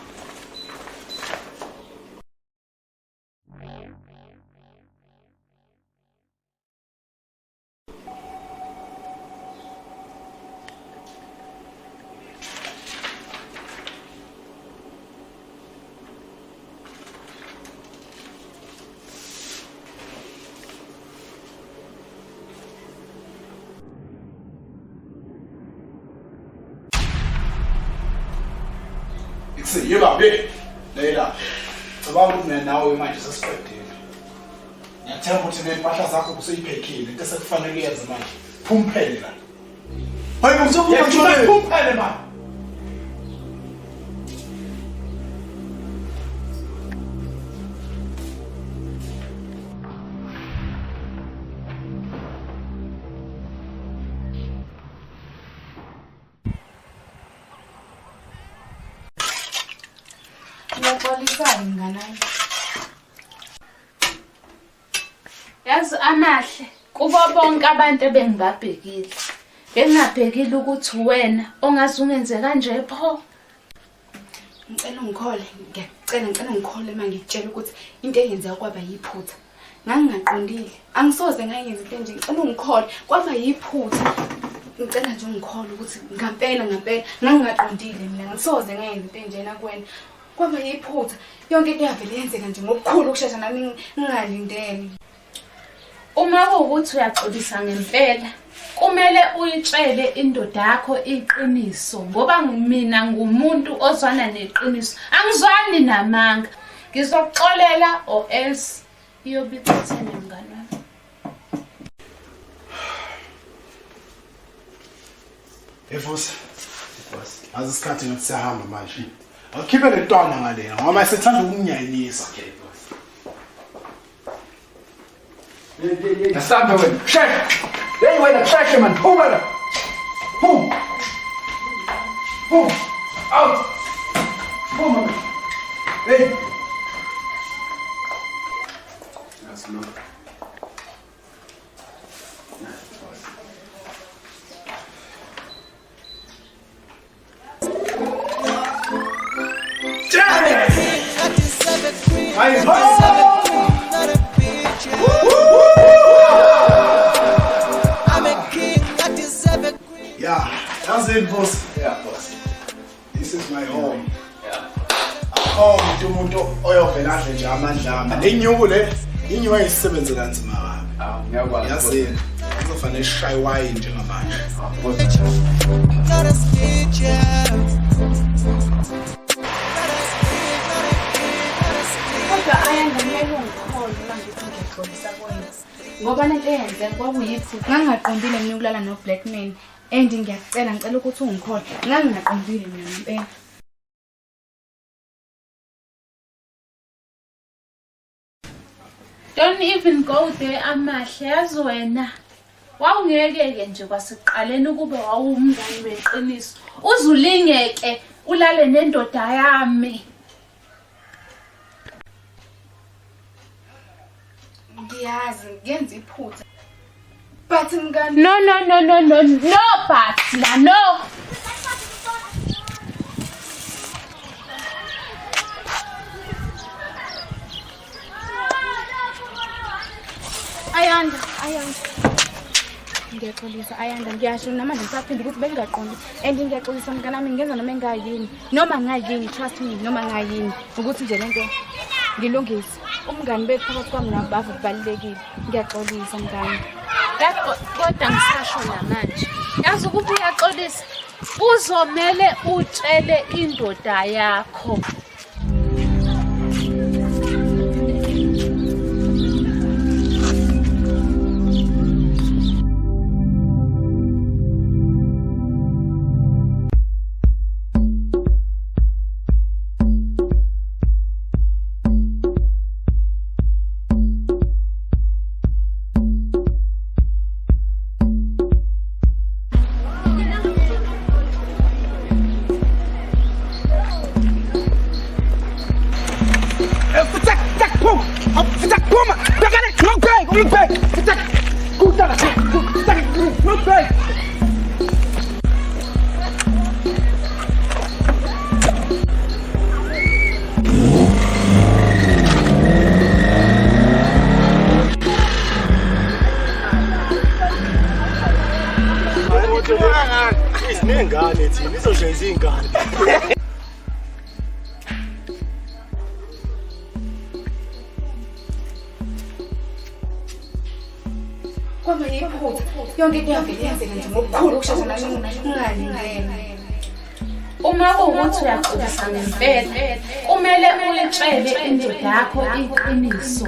Yiba be. Leila. Cabanga ukuthi mina nawe manje sesiqedile. Ngiyathemba ukuthi nempahla zakho kuseyiphekile into esekufanele uyenze manje. Phumphele la. Hayibo uzophuma njalo. Phumphele manje. Ngiyaxolisa mngani. Yazi Amahle, kubo bonke abantu ebengibabhekile. Bengingabhekile ukuthi wena ongaze ungenze kanje pho. Ngicela ungikhole, ngicela ungikhole manje ngitshela ukuthi into eyenzeka kwaba yiphutha. Ngangingaqondile. Angisoze ngayenza into enje. Ngicela ungikhole, kwaba yiphutha. Ngicela nje ungikhole ukuthi ngampela ngangingaqondile mina. Ngisoze ngayenza into enjena kuwena. Kwaba yiphutha. Yonke into yavele yenzeka nje ngokukhulu ukushesha nami ngingalindele. Uma kuwukuthi uyaxolisa ngempela, kumele uyitshele indoda yakho iqiniso ngoba mina ngumuntu ozwana neqiniso. Angizwani namanga. Ngizoxolela or else iyobithethene mngani wami. Efosi. Azisikhathi ngathi siyahamba manje. Awukhiphe le ntwana ngale ngoba sethanda ukunginyayinisa. Asamba wena. Shaya. Hey wena shaya man. Phuma la. Phuma. Phuma. Out. Phuma. Hey. Asma. Yeah, that's it, boss. Yeah, boss. This is my home. Yeah. Home, umuntu oyovela nje amandla. Lenyuku le, inyuku ayisebenzela nzima kabi. Ngiyakwazi. Yasini. Kuzofanele ishaye wine njengamanje. Kodwa ayangimele ungikhole manje ukuthi ngixolisa kuwena. Ngoba lento eyenzeka kwakuyiphutha. Ngangaqondile mina ukulala no Blackman. And ngiyacela ngicela ukuthi ungikhole. Ngangingaqondile mina ngempela. Don't even go there Amahle, yazi wena. Wawungeke nje kwasiqaleni ukube wawumngani weqiniso. Uzulingeke ulale nendoda yami. Ngiyazi ngenza iphutha. But mngani No but la no. Ayanda. Ngiyaxolisa Ayanda, ngiyasho namanje ngisaphinde ukuthi bengaqondi. And ngiyaxolisa mngani nami ngenza noma engayini. Noma ngayini, trust me, noma ngayini ukuthi nje lento ngilungise. Umngani bethu phakathi kwami nabavu kubalekile. Ngiyaxolisa mngani. Kodwa ngisasho namanje. Yazi ukuthi uyaxolisa. Uzomele utshele indoda yakho. Isinengane thina izoshenza ingane. Kwaba yiphutha. Yonke into yavele yenzeka nje ngokukhulu ukushesha nami ngingalindele. Uma kuwukuthi uyaxolisa ngempela, kumele uyitshele indoda yakho iqiniso.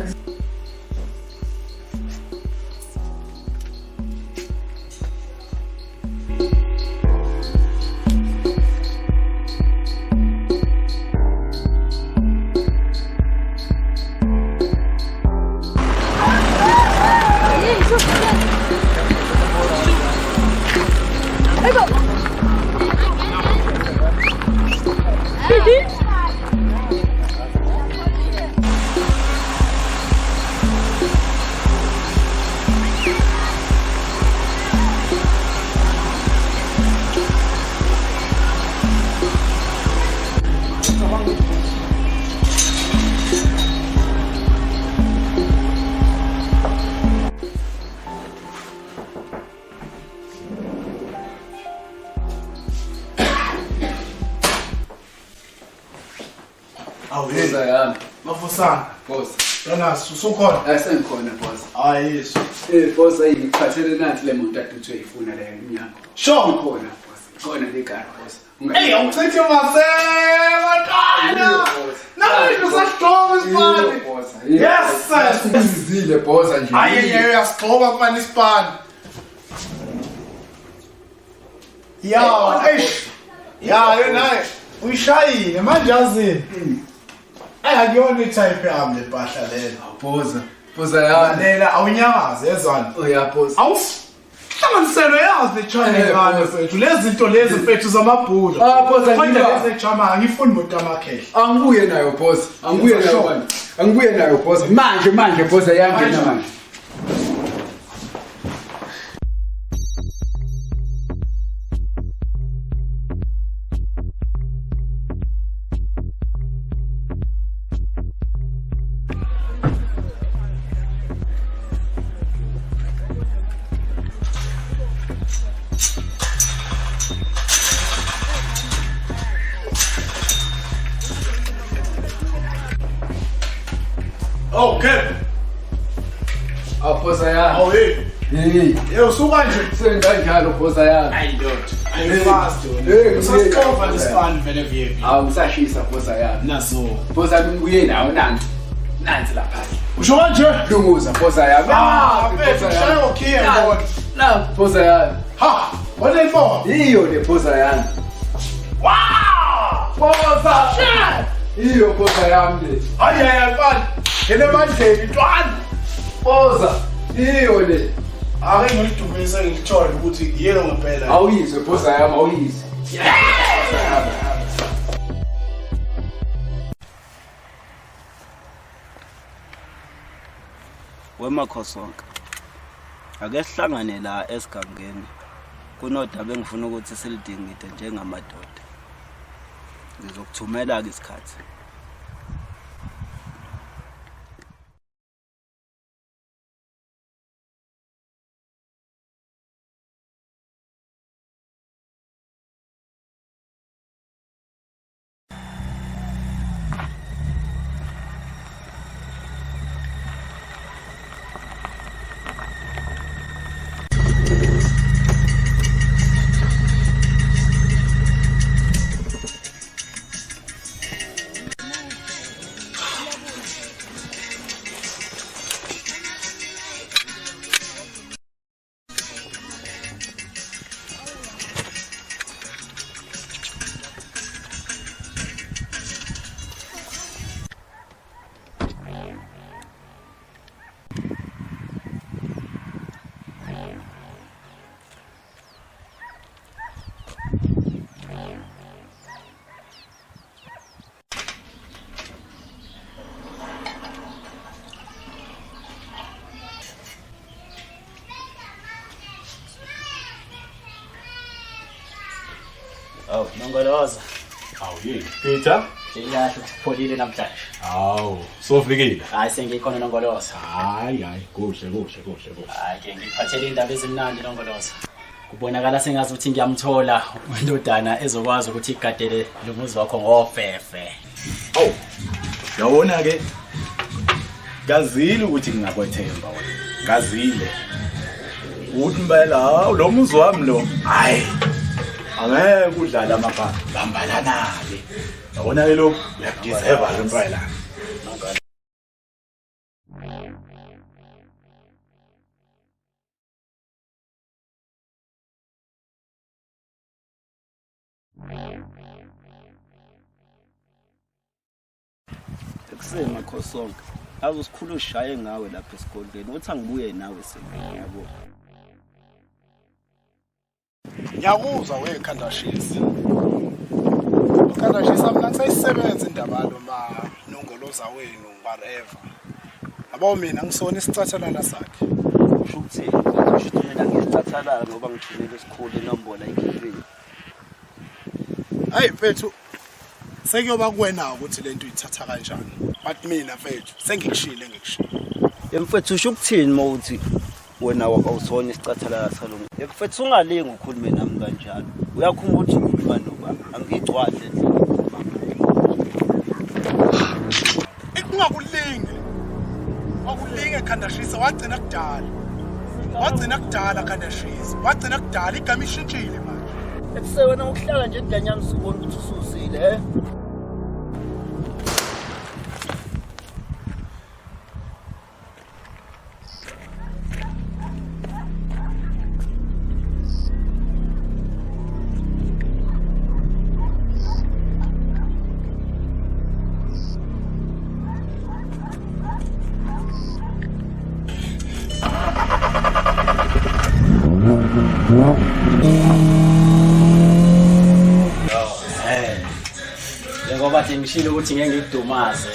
Makusana. Boss. Yona usukhona? Asengikhona boss. Hayiso. Boss ayingiphathele nathi le moto akade uthi uyifuna la emnyango. Sure. Khona boss. Khona le car boss. Hey, awuchithi masema ntwana. Nawe usagcoba isipani. Yes sir. Sizile boss nje. Aye uyasigcoba manje isipani. Ya, eish. Ya, yena uyishayile manje yazini. Akuyona itype yami le mpahla lena. Phoza yami. Lela awunyakaze yezwana. Uyaphoza. Awuhlanganiselo yazi le-China ngane fethu. Lezi zinto lezi fethu zamabhulu. Phoza lezi ejama ngifuni moto amakhehla. Angibuye nayo phoza. Angibuye nayo manje. Angibuye nayo phoza. Manje phoza yangena manje. Okay. Phoza yami. Hey. Usuka nje. Sengikanjalo phoza yami. Hayi ndoda. Ayifast wena. Usasikhova lesifani vele VIP. Ngisashisa phoza yami. Naso. Phoza yami ngibuye nawo nansi. Nansi lapha. Usho kanje? Lunguza phoza yami. Mfethu ushaya ukhiye ngone. Na phoza yami. Ha, wale mfo. Iyo le phoza yami. Wow! Phoza. Shit! Iyo phoza yami le. Hayi mfana. Ngene mandleni ntwana. Phoza. Iyo le. Ake ngilidumisa ngilithole ukuthi yena ngempela. Awuyizwe phoza yami, awuyizwe. Wemakhosonke. Ake sihlangane la esigangeni. Kunodaba engifuna ukuthi silidingide njengamadoda. Ngizokuthumela ke isikhathi. Oh, Nongoloza. Yini? Peter? Ngiyahle ukupholile namhlanje. Sofikile. Hayi sengikhona Nongoloza. Hayi, kuhle. Hayi ke ngiphathele indaba ezimnandi Nongoloza. Kubonakala sengazi ukuthi ngiyamthola indodana ezokwazi ukuthi igadele lo muzi wakho ngofefe. Yabona ke. Ngazile ukuthi ngingakwethemba wena. Ngazile. Uthi impela lo muzi wami lo. Hayi. Angeke udlala amagama. Bambalana ke. Yabona ke lo uyadeserve impela. Ekusema Khosonke. Azusikhulu ushaye ngawe lapha esikoleni. Uthi angibuye nawe yabo. Ngiyakuzwa wekhandashisi. Ukhandashisi mina seyisebenza indaba loma Nongoloza wenu whatever. Abo mina ngisona isicathalala sakhe. Usho ukuthi ngisho mina ngiyicathalala ngoba ngithulele esikhulu inombolo ayikhiphi. Hayi mfethu sekuyoba kuwena ukuthi lento uyithatha kanjani. But mina mfethu sengikushile Mfethu usho ukuthini mawuthi wena awusona isicathalala salona. Mfethu ungalingi ukukhuluma nami kanjalo. Uyakhumbula ukuthi ngikhuluma nobaba. Angigcwale Ungakulingi akulinge khandashisa wagcina kudala. Wagcina kudala khandashisa. Wagcina kudala igama ishintshile manje. Ebese wena uhlala nje kudanyana usubona ukuthi ususile Ngoba ngishilo ukuthi ngeke ngidumaze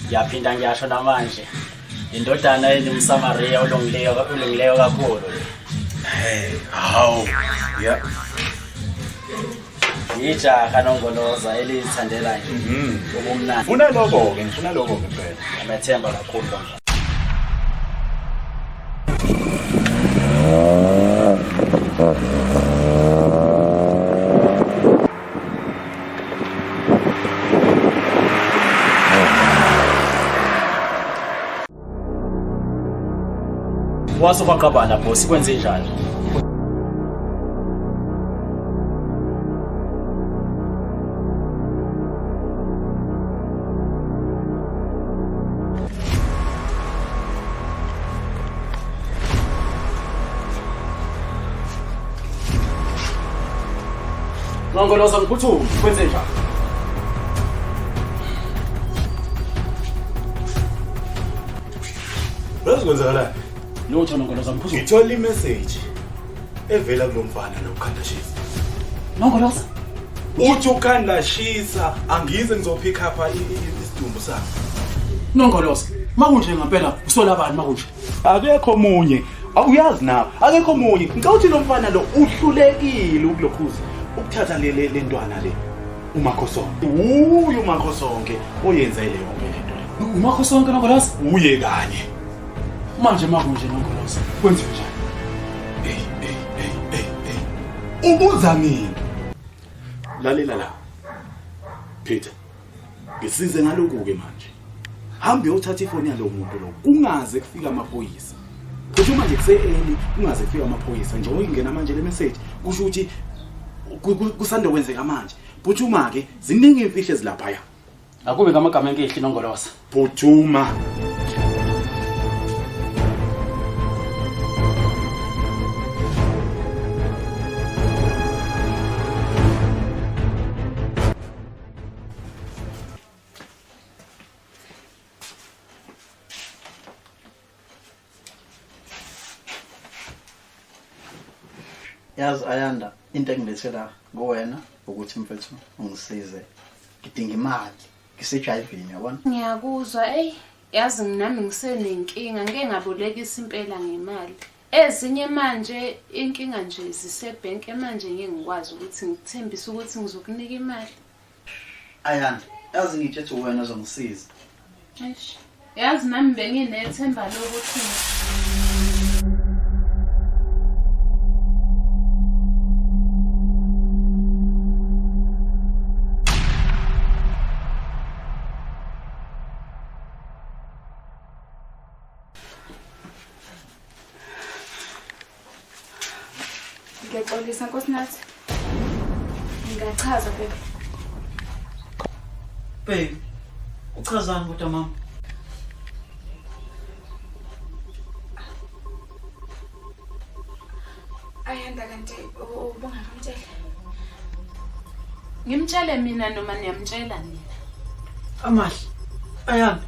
ngiyaphinda ngiyasho namanje indodana enomsamaria olongileyo kakhulu hawu ya ijaha nongoloza elithandela nje ubumnandi ngifuna lokho ke phela ngiyethemba kakhulu lo wasokwaqabana bosi kwenze njani Ngongoloza ngiphuthuma kwenze njani Bezikwenzakalani Lutho Nongoloza ngiphuthuma ngithola imessage evela kulomfana lo Khandashisa Nongoloza uthi uKhandashisa angize ngizopick up isidumbu sakhe Nongoloza makunje ngempela usola bani makunje akekho omunye awuyazi nawe akekho omunye ngicauthi lo mfana lo uhlulekile ukulokhuza ukuthatha le ntwana le uMakhosonke uyo uMakhosonke oyenza leyo nto uMakhosonke Nongoloza uye kanye manje makunje Nongoloza kwenze njani ubuza mina lalela la Peter ngisize ngaloku ke manje hambe uyothatha ifoni yalo muntu lo kungaze kufika amaphoyisa kuthi manje kuseeni kungaze kufika amaphoyisa nje oyingena manje le message kusho ukuthi kusanda kwenzeka manje Phuthuma ke ziningi imfihlo ezilapha akube ngamagama enkehle Nongoloza Phuthuma Yazi Ayanda into engilethela kuwena ukuthi mfethu ungisize ngidinga imali ngisejayivini yabona Ngiyakuzwa yazi nami ngisenenkinga ngeke ngabolekisa impela ngemali ezinye manje inkinga nje zisebhenki manje ngeke ngikwazi ukuthi ngithembise ukuthi ngizokunika imali Ayanda yazi ngitshethe wena ozongisiza yazi nami benginethemba lokuthi Ngiyaxolisa Nkosinathi. Ngingachaza baby. Baby, uchazani kodwa mama? Ayanda kanti ubonga ngamtshela. Ngimtshele mina noma niyamtshela nina. Amahle. Ayanda,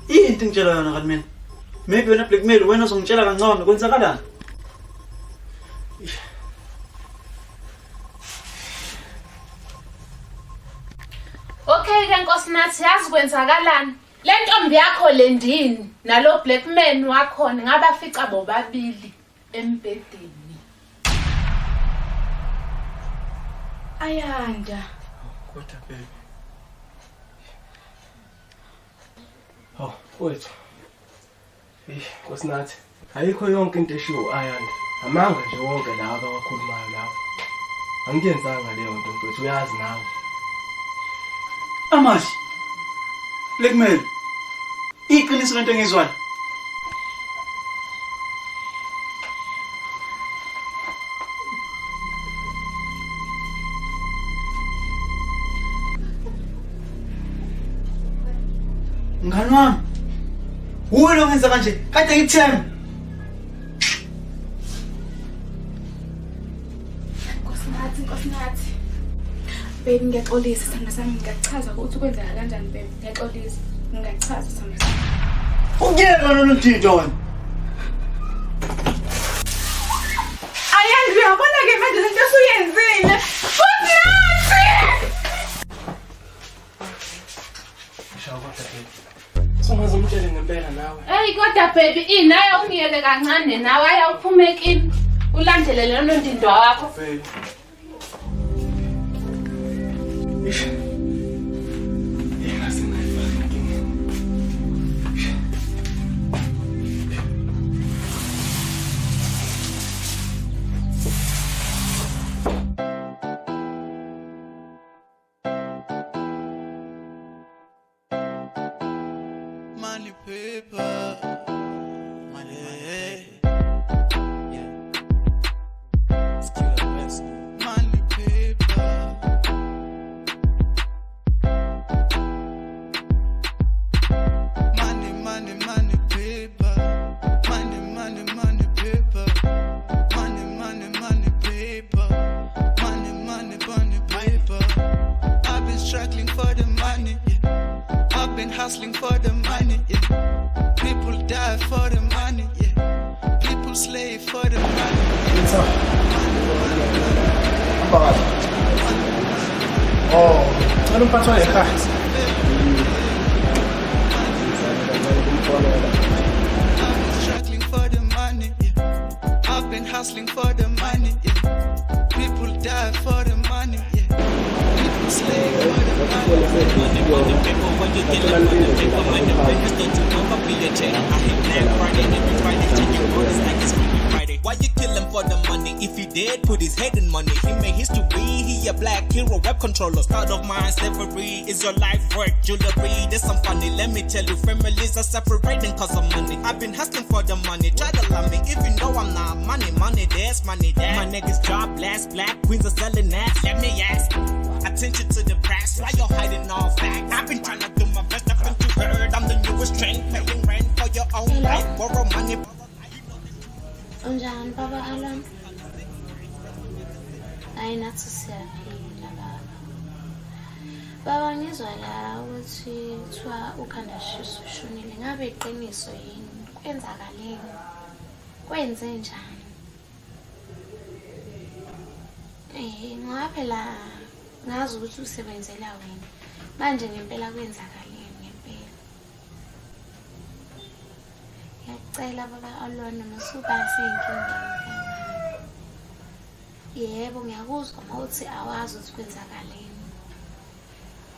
into ngitshela yona kanti mina. Maybe wena blackmail wena uzongitshela kancane kwenzakalani? Okay ke Nkosinathi yazi kwenzakalani le ntombi yakho lendini nalo black man wakho ngabafica bobabili embedeni Ayanda kodwa baby wethu Nkosinathi ayikho yonke into eshiwo Ayanda amanga nje wonke lawa abakhulumayo lawo angiyenzanga leyo nto mfethu uyazi nawe Amahle. Blackmail. Iqiniso lento engizwayo. Mngani wami. Uwe lo ngenza kanje. Kade ngikuthemba. Nkosinathi. Baby ngiyaxolisa sithanda sami ngiyachaza ukuthi kwenzeka kanjani baby. Ngiyaxolisa. Ngiyachaza sithanda sami. Ungiyeka lolu mthinto wena. Ayenzi uyabona ke manje lento usuyenzile. Nkosinathi. Songaze umtshele ngempela nawe. Hey kodwa baby inaye ungiyeke kancane nawe ayawuphuma kimi. Ulandelele lo ntinto wakho. Baby. Money paper. Money. Yeah. Money paper. Money, money, money paper. Money, money, money paper. Money, money, money paper. Money, money, money paper. I've been struggling for the money. Yeah. I've been hustling for the money. Yeah. People die for the money. Yeah. People slave for the money. Oh, ngicela umphathwa ekhaya. Struggling for the money, yeah. I've been hustling for the money, yeah. People die for the money, yeah. People slave for the money. Money, paper, when you get like money, paper, money, papers, don't you ever be a check. I hate Black Friday, every Friday, checking orders like it's Freaky Friday. Why you kill him for the money? If he dead, put his head in money. He made history, he a black hero, web controller. Start of mine, slavery is your life work, jewelry. There's some funny, let me tell you, families are separating cause of money. I've been hustling for the money, try to love me, even though I'm not money, money there's money there. My niggas jobless, black queens are selling ass. Let me ask, attention to the press, why you hiding all facts? I've been trying to do my best, I've been too heard, I'm the newest trend, paying rent for your own life, borrow money. Unjani baba Alan? Ayinathi siyaphila baba. Baba ngizwa la ukuthi kuthiwa ukhanda shiso ushonile. Ngabe iqiniso yini? Kwenzakaleni? Kwenze njani? Ngoba phela ngazi ukuthi usebenzela wena. Manje ngempela kwenzakaleni ngempela. Ngiyacela baba Alwana masuba seyinkingeni. Yebo ngiyakuzwa mawuthi awazi ukuthi kwenzakaleni.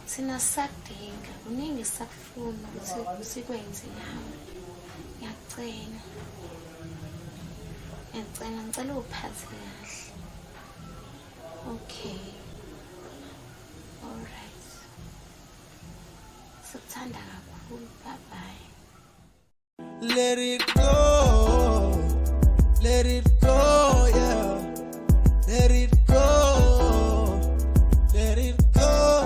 Sina sakudinga kuningi sakufuna ukuthi sikwenze nawe. Ngiyacela. Ngicela uphathe kahle. Okay. All right. Sikuthanda kakhulu. Bye bye. Let it go, yeah. Let it go, let it go.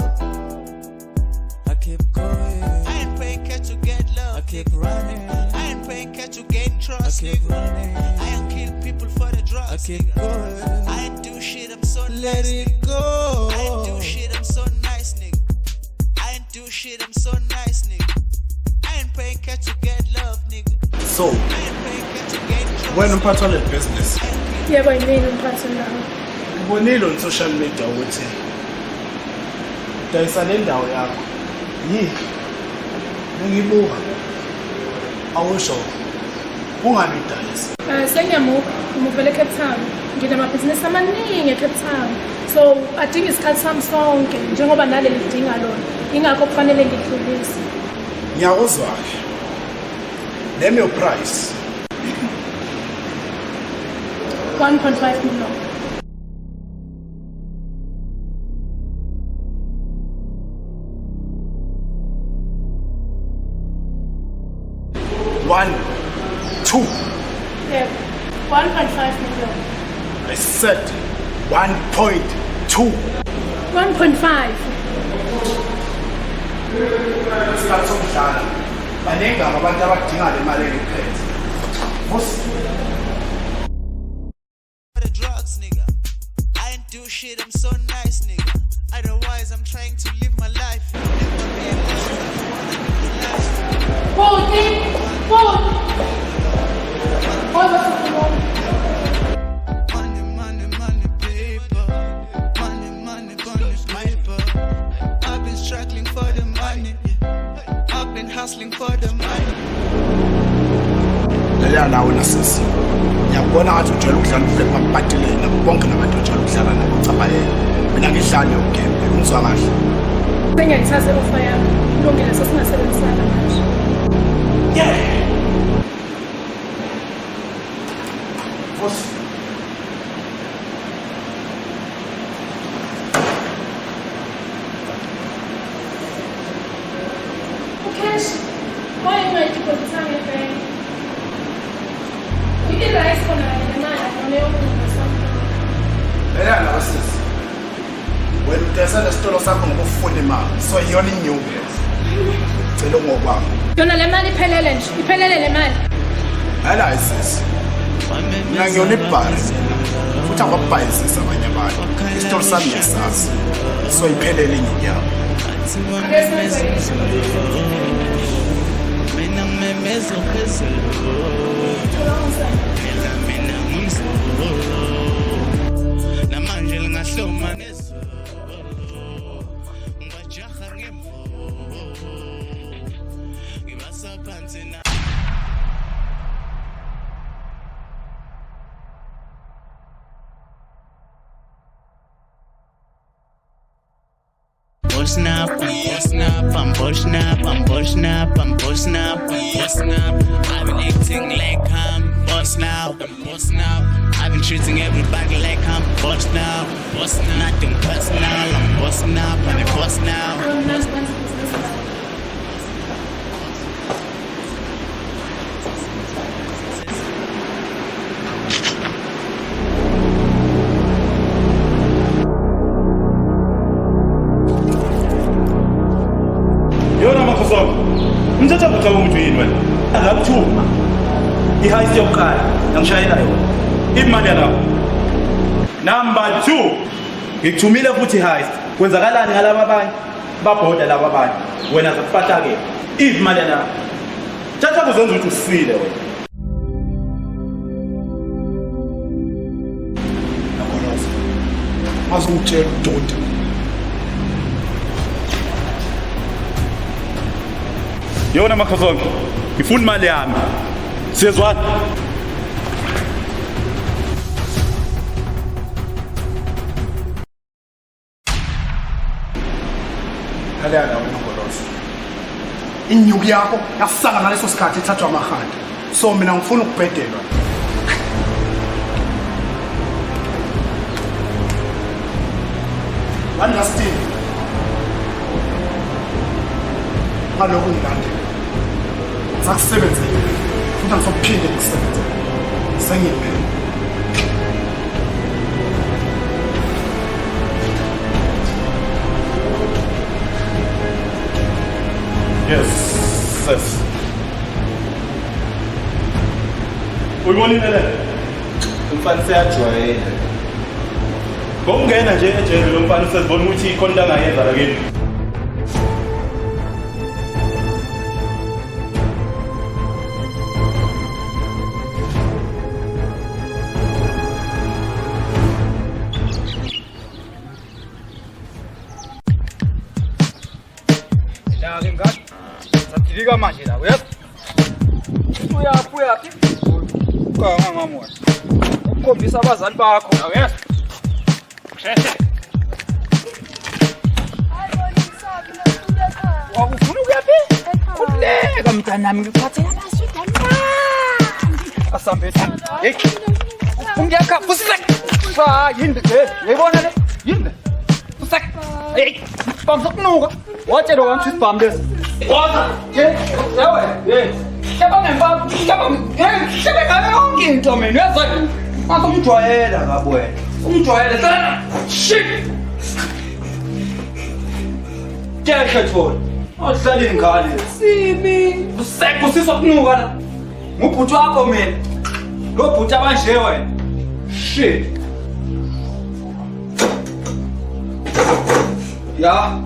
I keep going. I ain't praying catch you get love. I keep running. I ain't praying catch you gain trust. I keep running. I ain't kill people for the drugs. I keep going. I ain't do shit, I'm so nice. Let it go. I ain't do shit, I'm so nice, nigga. I ain't do shit, I'm so nice, nigga. I ain't praying catch you get love, nigga. So, wena umphathwa le business. Yebo yini umphathwa nawe. Ngibonile on social media ukuthi udayisa le ndawo yakho. Yini? Ngiyibuka. Awusho. Ungani udayisa? Sengiyamuka, ngivele Cape Town. Nginamabhizinisi amaningi eCape Town. So, adinga isikhathi sami sonke njengoba nale lidinga lona. Ingakho kufanele ngidlulise. Ngiyakuzwa. Name your price. 1.5 million. One, two. Yeah, 1.5 million. I said 1.2. 1.5. Start somdlala. baningi abantu abadinga le mali engiphethe. The drugs, nigga. I ain't do shit, I'm so nice, nigga. Otherwise, I'm trying to live my life. Money, paper. Money, paper. I've been struggling for the money. I've been hustling for the money. Lalela nawe nasisi. Ngiyabona ngathi ujwayele ukudlala ubhlebha mpatile nabo bonke nabantu ojwayele ukudlala nabo chabayela. Mina ngidlala yogame, ungizwa kahle. Sengiyayithatha ofa yami. Kulungile sesingasebenzisana manje. Yeah. Cash. Why am I depositing your bank? We did rice for now, and I don't know something. Lalela nawe sisi. Wena utesa lesitolo sakho ngokufuna imali. So yona inyuke. Cela ngokwami. Yona le mali iphelele nje. Iphelele le mali. Hala sisi. Mina ngiyona ibhari. Futhi angabhayisisa abanye abantu. Isitolo sami ngiyasazi. So iphelele inyama. Mina memezo phezulu. Mina ngumsulu. Namanje lingahloma nezulu. Ngajaha ngemvu. Ngibasa phansi na. I'm pushing up. I've been acting like I'm boss now. I've been treating everybody like I'm boss now. Nothing personal, I'm bossing up, I'm a boss now. Yona makhosonke. Umthatha kuthaba ukuthi yini wena? Akakuthuma. Iheist yokuqala ngishayela yona. Imali yakho. Number 2. Ngikuthumile futhi iheist. Kwenzakalani ngalabo abanye? Babhoda labo abanye. Wena zakufata ke. Imali yakho. Thatha kuzenza ukuthi usile wena. Nakhonoza. Mazungitshela uDoda. Yona makhosonke. Ngifuna imali yami. Siyezwana? Lalela nawe Nongoloza. Inyuku yakho yasala ngaleso sikhathi ethathwa amahanda. So mina ngifuna ukubhedelwa. Understand? Ngalokho ngilandela. Sakusebenzile. Futhi ngizophinde ngisebenze. Sengiyimele. Yes, sis. Uyibonile le? Umfana seyajwayele. Ngokungena nje ejele lo mfana sesibona ukuthi ikhona into angayenza la kini. Ke ngathi saphilika manje la uyaphi uyaphi kangangamona ukukhombisa abazali bakho la uyaphi sheshe wakufuna ukuyaphi kuhleka mntanami ngiphathela amaswidi amnandi asambetha hey ungiyakha fusek yinde yayibona le yinde fusek hey bamsokunuka watshela ukuthi isibhamu lesi waza yewe ngeke yonke into mina uyazona mase umjwayela ngabo wena umjwayele sana shit keshe thona Awuhlali ingane. Simi. Usekho sisokunuka la. Ngubhuti wakho mina. Lo bhuti abanje wena. Shit. Ya.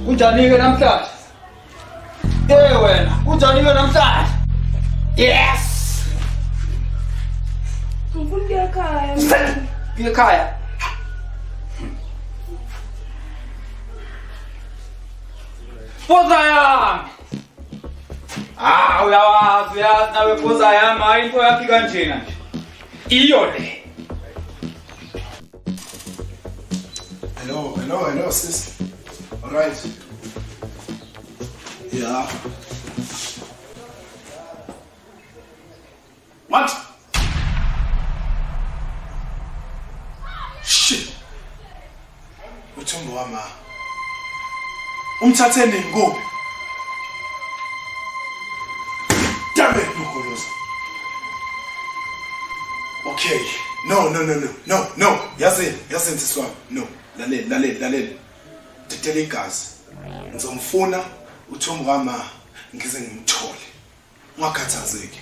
Kunjani-ke namhlanje? Wena, kunjani-ke namhlanje? Yes. Ngifuna ukuya ekhaya. Kuya ekhaya. Poza yami. Uyawazi nawe poza yami hayi into yakho kanjena nje. Iyo le. Hello, sis. All right. Yeah. What? Shit. Uthumbo wama. Umthatheni ngoba. Damn it, Mukoloza. Okay. No. Yazi siswami. No. Lalela. Titele igazi. Ngizomfuna uThumbo wama ngize ngimthole. Ungakhathazeki.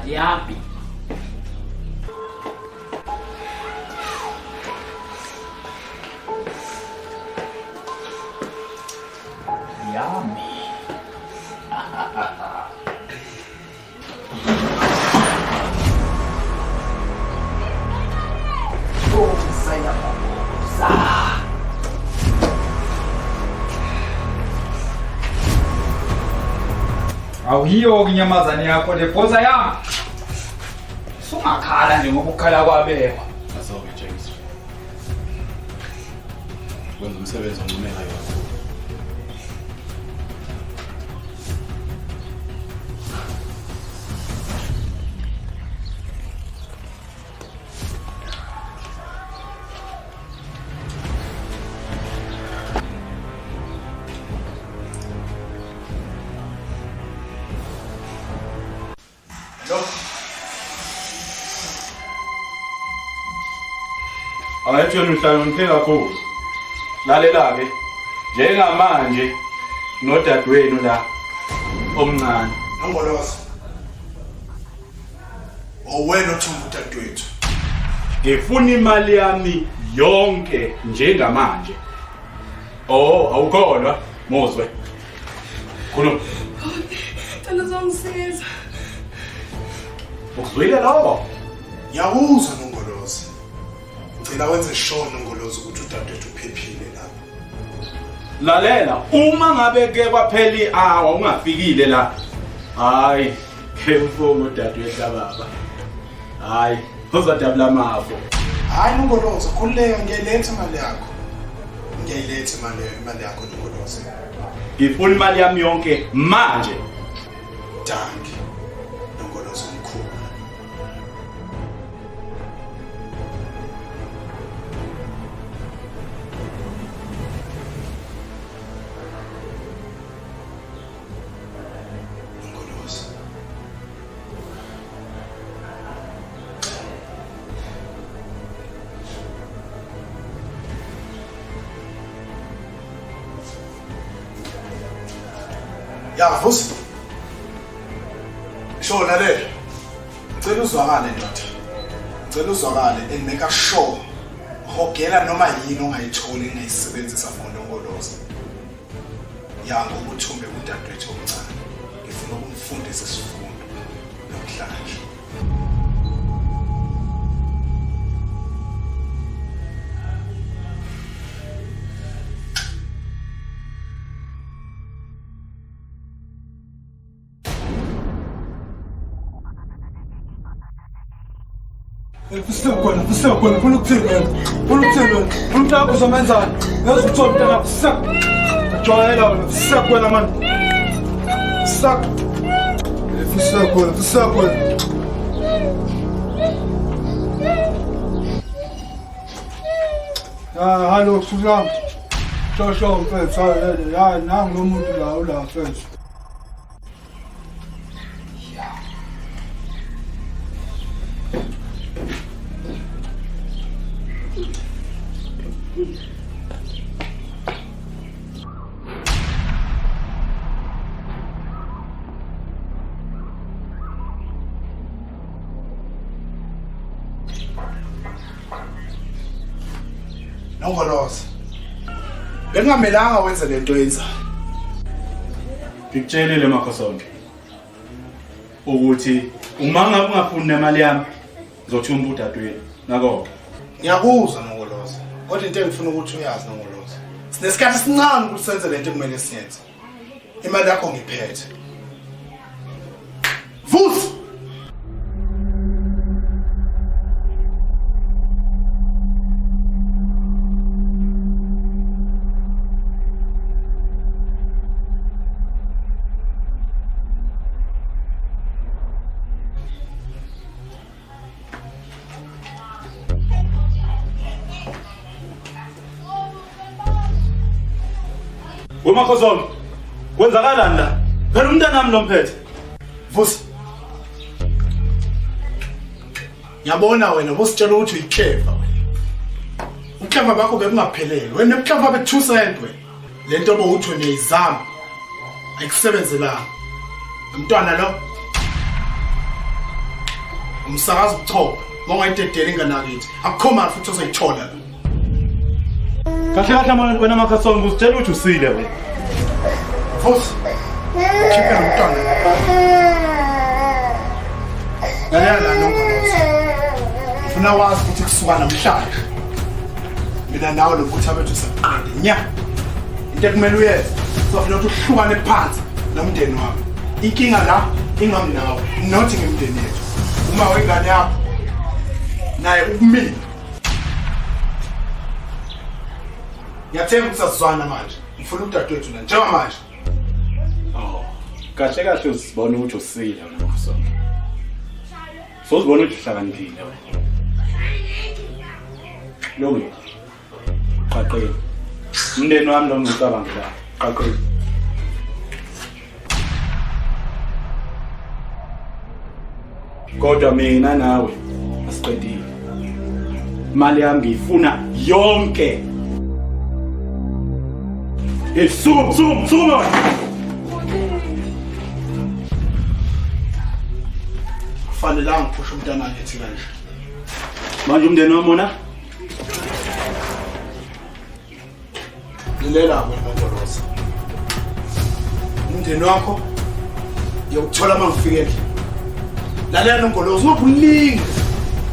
Yapi. Yummy. Awuyiyo inyamazane yakho lepoza yami. Sungakhala nje ngoba ukukhala kwabekwa. Asoke James. Wenza umsebenzi oncomeka yona. Ayethi yona uhlala ngithe kakhulu. Lalela-ke njengamanje nodadewenu la omncane. Ngongoloza. Owena uThumbo udadewethu. Ngifuna imali yami yonke njengamanje. Awukholwa Mozwe. Khuluma. Cela uzongisiza. Ukuzwile lokho? Ngiyakuzwa Ngongoloza. Ngicela wenze sure Ngongoloza ukuthi udadewethu uphephile lapha. Lalela, uma ngabe ke kwaphela i-hour ungafikile la. Hayi, kemfumo udadewethu baba. Hayi, uzodabula amafo. Hayi Ngongoloza, khuleka ngiyayiletha imali yakho. Ngiyayiletha imali yakho Ngongoloza. Ngifuna imali yami yonke manje. Danki. Ngongoloza omkhulu. Ya Vusi. Sho lalela. Ngicela uzwakale ndoda. Ngicela uzwakale and make sure hogela noma yini ongayitholi engayisebenzisa for Ngongoloza. Ya ngokuthumbe udadewethu omncane. Ngifuna ukumfundisa isifundo namhlanje. Funa ukuthini? Umuntu wakho uzomenzani? Yazi uthola umntana wakho ajwayela wena sisakwena manje. Sisakwena. Hallo, zusammen. Schau, mfethu, ja, nangu lo muntu la mfethu. Nongoloza. Bengamelanga wenze lento yenza. Ngikutshelile Makhosonke ukuthi uma ngabe ungafuni nemali yami ngizothumba udadewenu ngakho Ngiyakuzwa Nongoloza. Kodwa into engifuna ukuthi uyazi Nongoloza. Sinesikhathi esincane ukuthi senze lento ekumele siyenze. Imali yakho ngiphethe. Vusa. Makhosonke kwenzakalani la? Phela umntanami lo mphethe. Vusa. Ngiyabona wena bositshela ukuthi uyikhefa wena. Ukhefa bakho bekungaphelele. Wena ukhefa be 2 cent wena. Lento bokuthi wena izama. Ayikusebenzelanga. Umntwana lo umsakazi ubuchopha. Mongayidedela ingane yakithi. Akukhoma futhi uzoyithola la. Kahle manje wena Makhosonke usitshela ukuthi usile wena. Vusa. Khipha umntwana. Lalela Nongoloza. Ufuna wazi ukuthi kusuka namhlanje mina nawe lokuthi abethu saqede nya. Into ekumele uyenze uzofuna ukuthi uhlukane phansi nomndeni wakho. Inkinga la ingami nawe, not ngemndeni yethu. Uma wengane yakho naye ukumina. Ngiyathemba ukuthi sasizwana manje. Ngifuna udadewethu la njengoba manje. Kahle usibona ukuthi usile wena Makhosonke. Sozibona ukuthi uhlakaniphile wena. Loku. Qaqile. Umndeni wami lo ngicabanga la. Qaqile. Kodwa mina nawe asiqedile. Imali yami ngiyifuna yonke. Suma. Fanele ngiphusha umntana ngithi kanje. Manje umndeni wami wona Lilela wena Nongoloza. Umndeni wakho uyawuthola mangifikele. Lalela Nongoloza ungabulingi.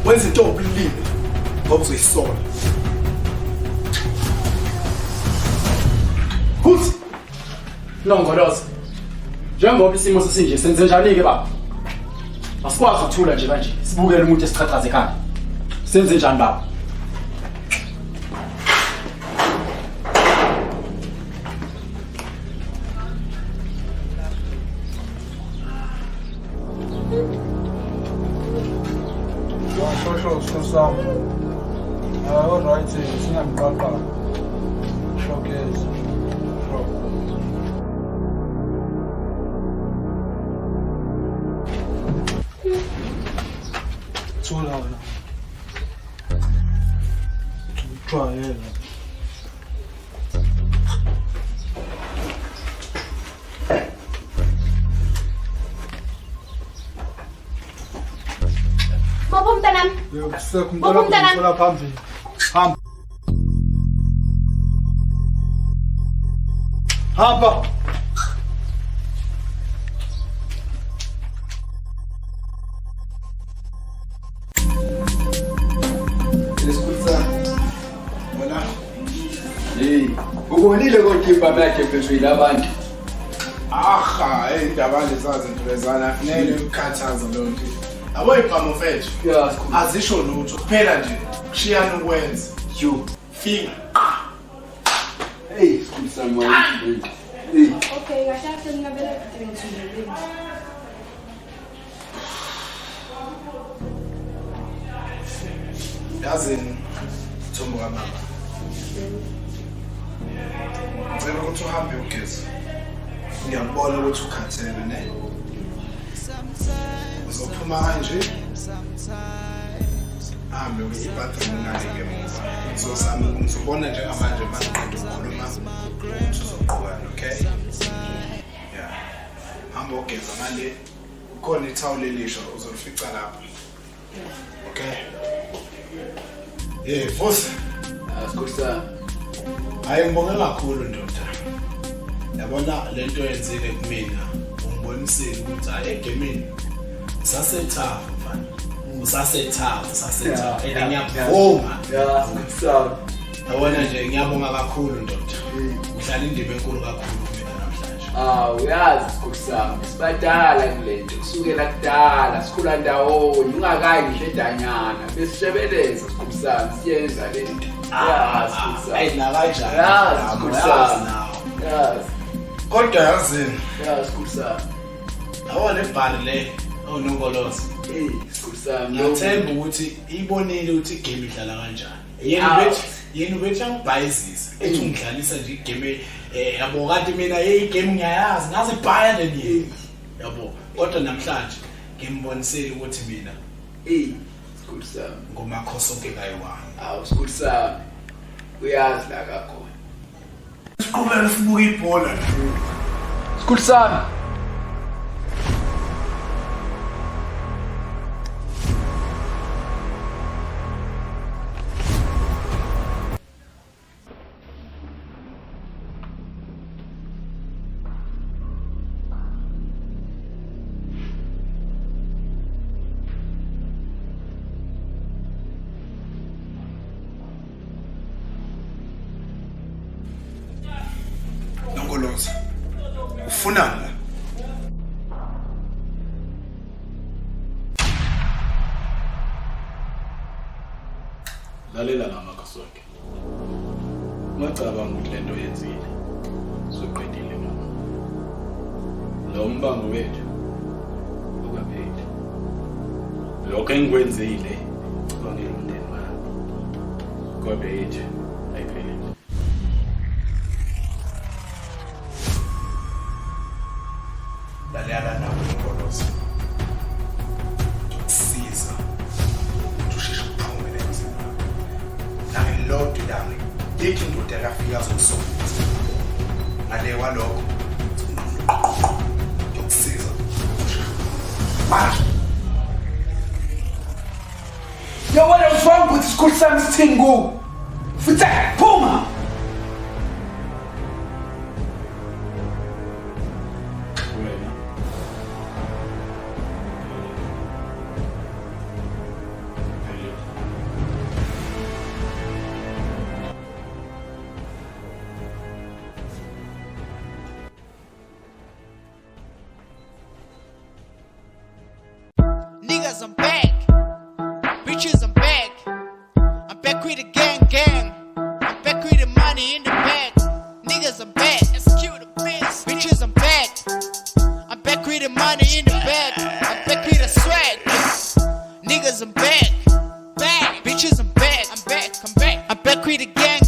Wenza into obulingi ngoba uzoyisola. Futhi Nongoloza. Njengoba isimo sesinje senze njani ke baba? Asikwazi ukuthula nje kanje. Sibukele umuntu esichaqhaze ekhaya. Senze njani baba? Sho sami. All right, singamqaqa. Showcase. Thola wena. Try Baba mntanami. Baba mntanami. Thola phambili. Hamba. Hamba. Ukonile kodwa makhe phezulu abantu. Aha, indaba lezazi ntwezana kufanele ukukhathaza lonke. Awayibhamo mfethu. Azisho lutho kuphela nje kushiyana ukwenza. Finger. Hey, someone. Okay, kahle ngingabela kuthini. Yazini Thumbu kamama. Ngicela ukuthi uhambe ugezi. Ngiyabona ukuthi ukhathele ne. Uzophuma kanje. Hambe uyibathini ngale ngemuva. Uzozama ukuzibona njengamanje manje ukukhuluma ukuthi uzoqhubana, okay? Yeah. Hamba ugeza manje. Ukhona ithawula elisha uzolifica lapha. Okay. Fosi. Asikusa. Hayi ngibonga kakhulu ndoda. Yabona lento yenzile kumina. Ungibonisile ukuthi hayi egemini sasethafu mfana. Usasethafu. Ngiyabonga. Asikusa. Yabona nje ngiyabonga kakhulu ndoda. Uhlala indebe enkulu kakhulu kumina namhlanje. Uyazi sikusami. Sibadala kulento kusukela kudala sikhula ndawonye ungakayi ngisho edanyana besishebeleza sikusami siyenza lento. Hayi na kanjani? Yazi. Kodwa yazini. Sikusami. Awona ibhari le onongoloza. Sikusami. Ngiyethemba ukuthi ibonile ukuthi igame idlala kanjani. Yena ubethi angibhayizisa. Ethi ungidlalisa nje igame yabo kanti mina igame ngiyayazi ngaze ibhaya leni. Yabo. Kodwa namhlanje ngimbonisile ukuthi mina sikusami ngomakhosi onke kayiwami. Sikusami. Uyazi la kakhona. Siqhubeka sibuka ibhola nje. Sikusami. Nongoloza. Ufunani la? Lalela ngamakhosi wakhe. Ungacabanga ukuthi lento yenzile. Soqedile mama. Lo mbango wethu ukapheli. Lokho engikwenzile ngicabangela umndeni wami. Kodwa yithi ayiphelile. Lalela nawe ngoloza. Siza. Usheshe uphumele emzini. Nami lodwa dami. Yithi indoda yafika zokusokuthi. Ngale kwalokho. Yokusiza. Manje. Yo, what is wrong with this good son's thing go? Futhi phuma. Niggas, I'm back. Bitches, I'm back. I'm back with the gang. I'm back with the money in the bag. Niggas, I'm back. Execute the biz. Bitches, I'm back. I'm back with the money in the bag. I'm back with the swag. Niggas, I'm back. Bitches, I'm back. I'm back. I'm back with the gang.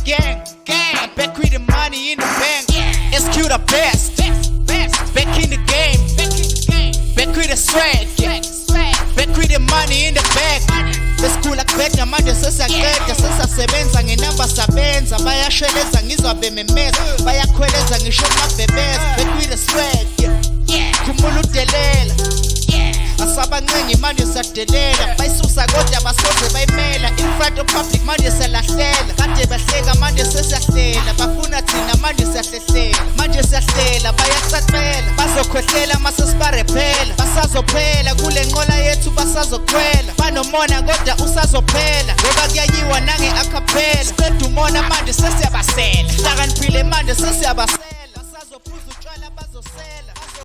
I'm back with the money in the bank. Execute the best. Back in the game. Back with the swag. Back with the money in the bag. Besikhula kubhedla manje sesiyaqeda sesasebenza ngenamba sabenza bayasheleza ngizwa bememeza bayakhweleza ngisho mabhebeza back with the swag khumula udelela asabancengi manje siyadelela bayisusa kodwa basoze bayimela in front of public manje selahlela kade bahleka manje sesiyahlela bafuna thina manje siyahlehlela manje siyahlela bayacacela bazokhwehlela mase sibarephela basazophela kule nqola yethu basazokhwela banomona kodwa usazophela ngoba kuyayiwa nange acapella siqeda umona manje sesiyabasela hlakaniphile manje sesiyabasela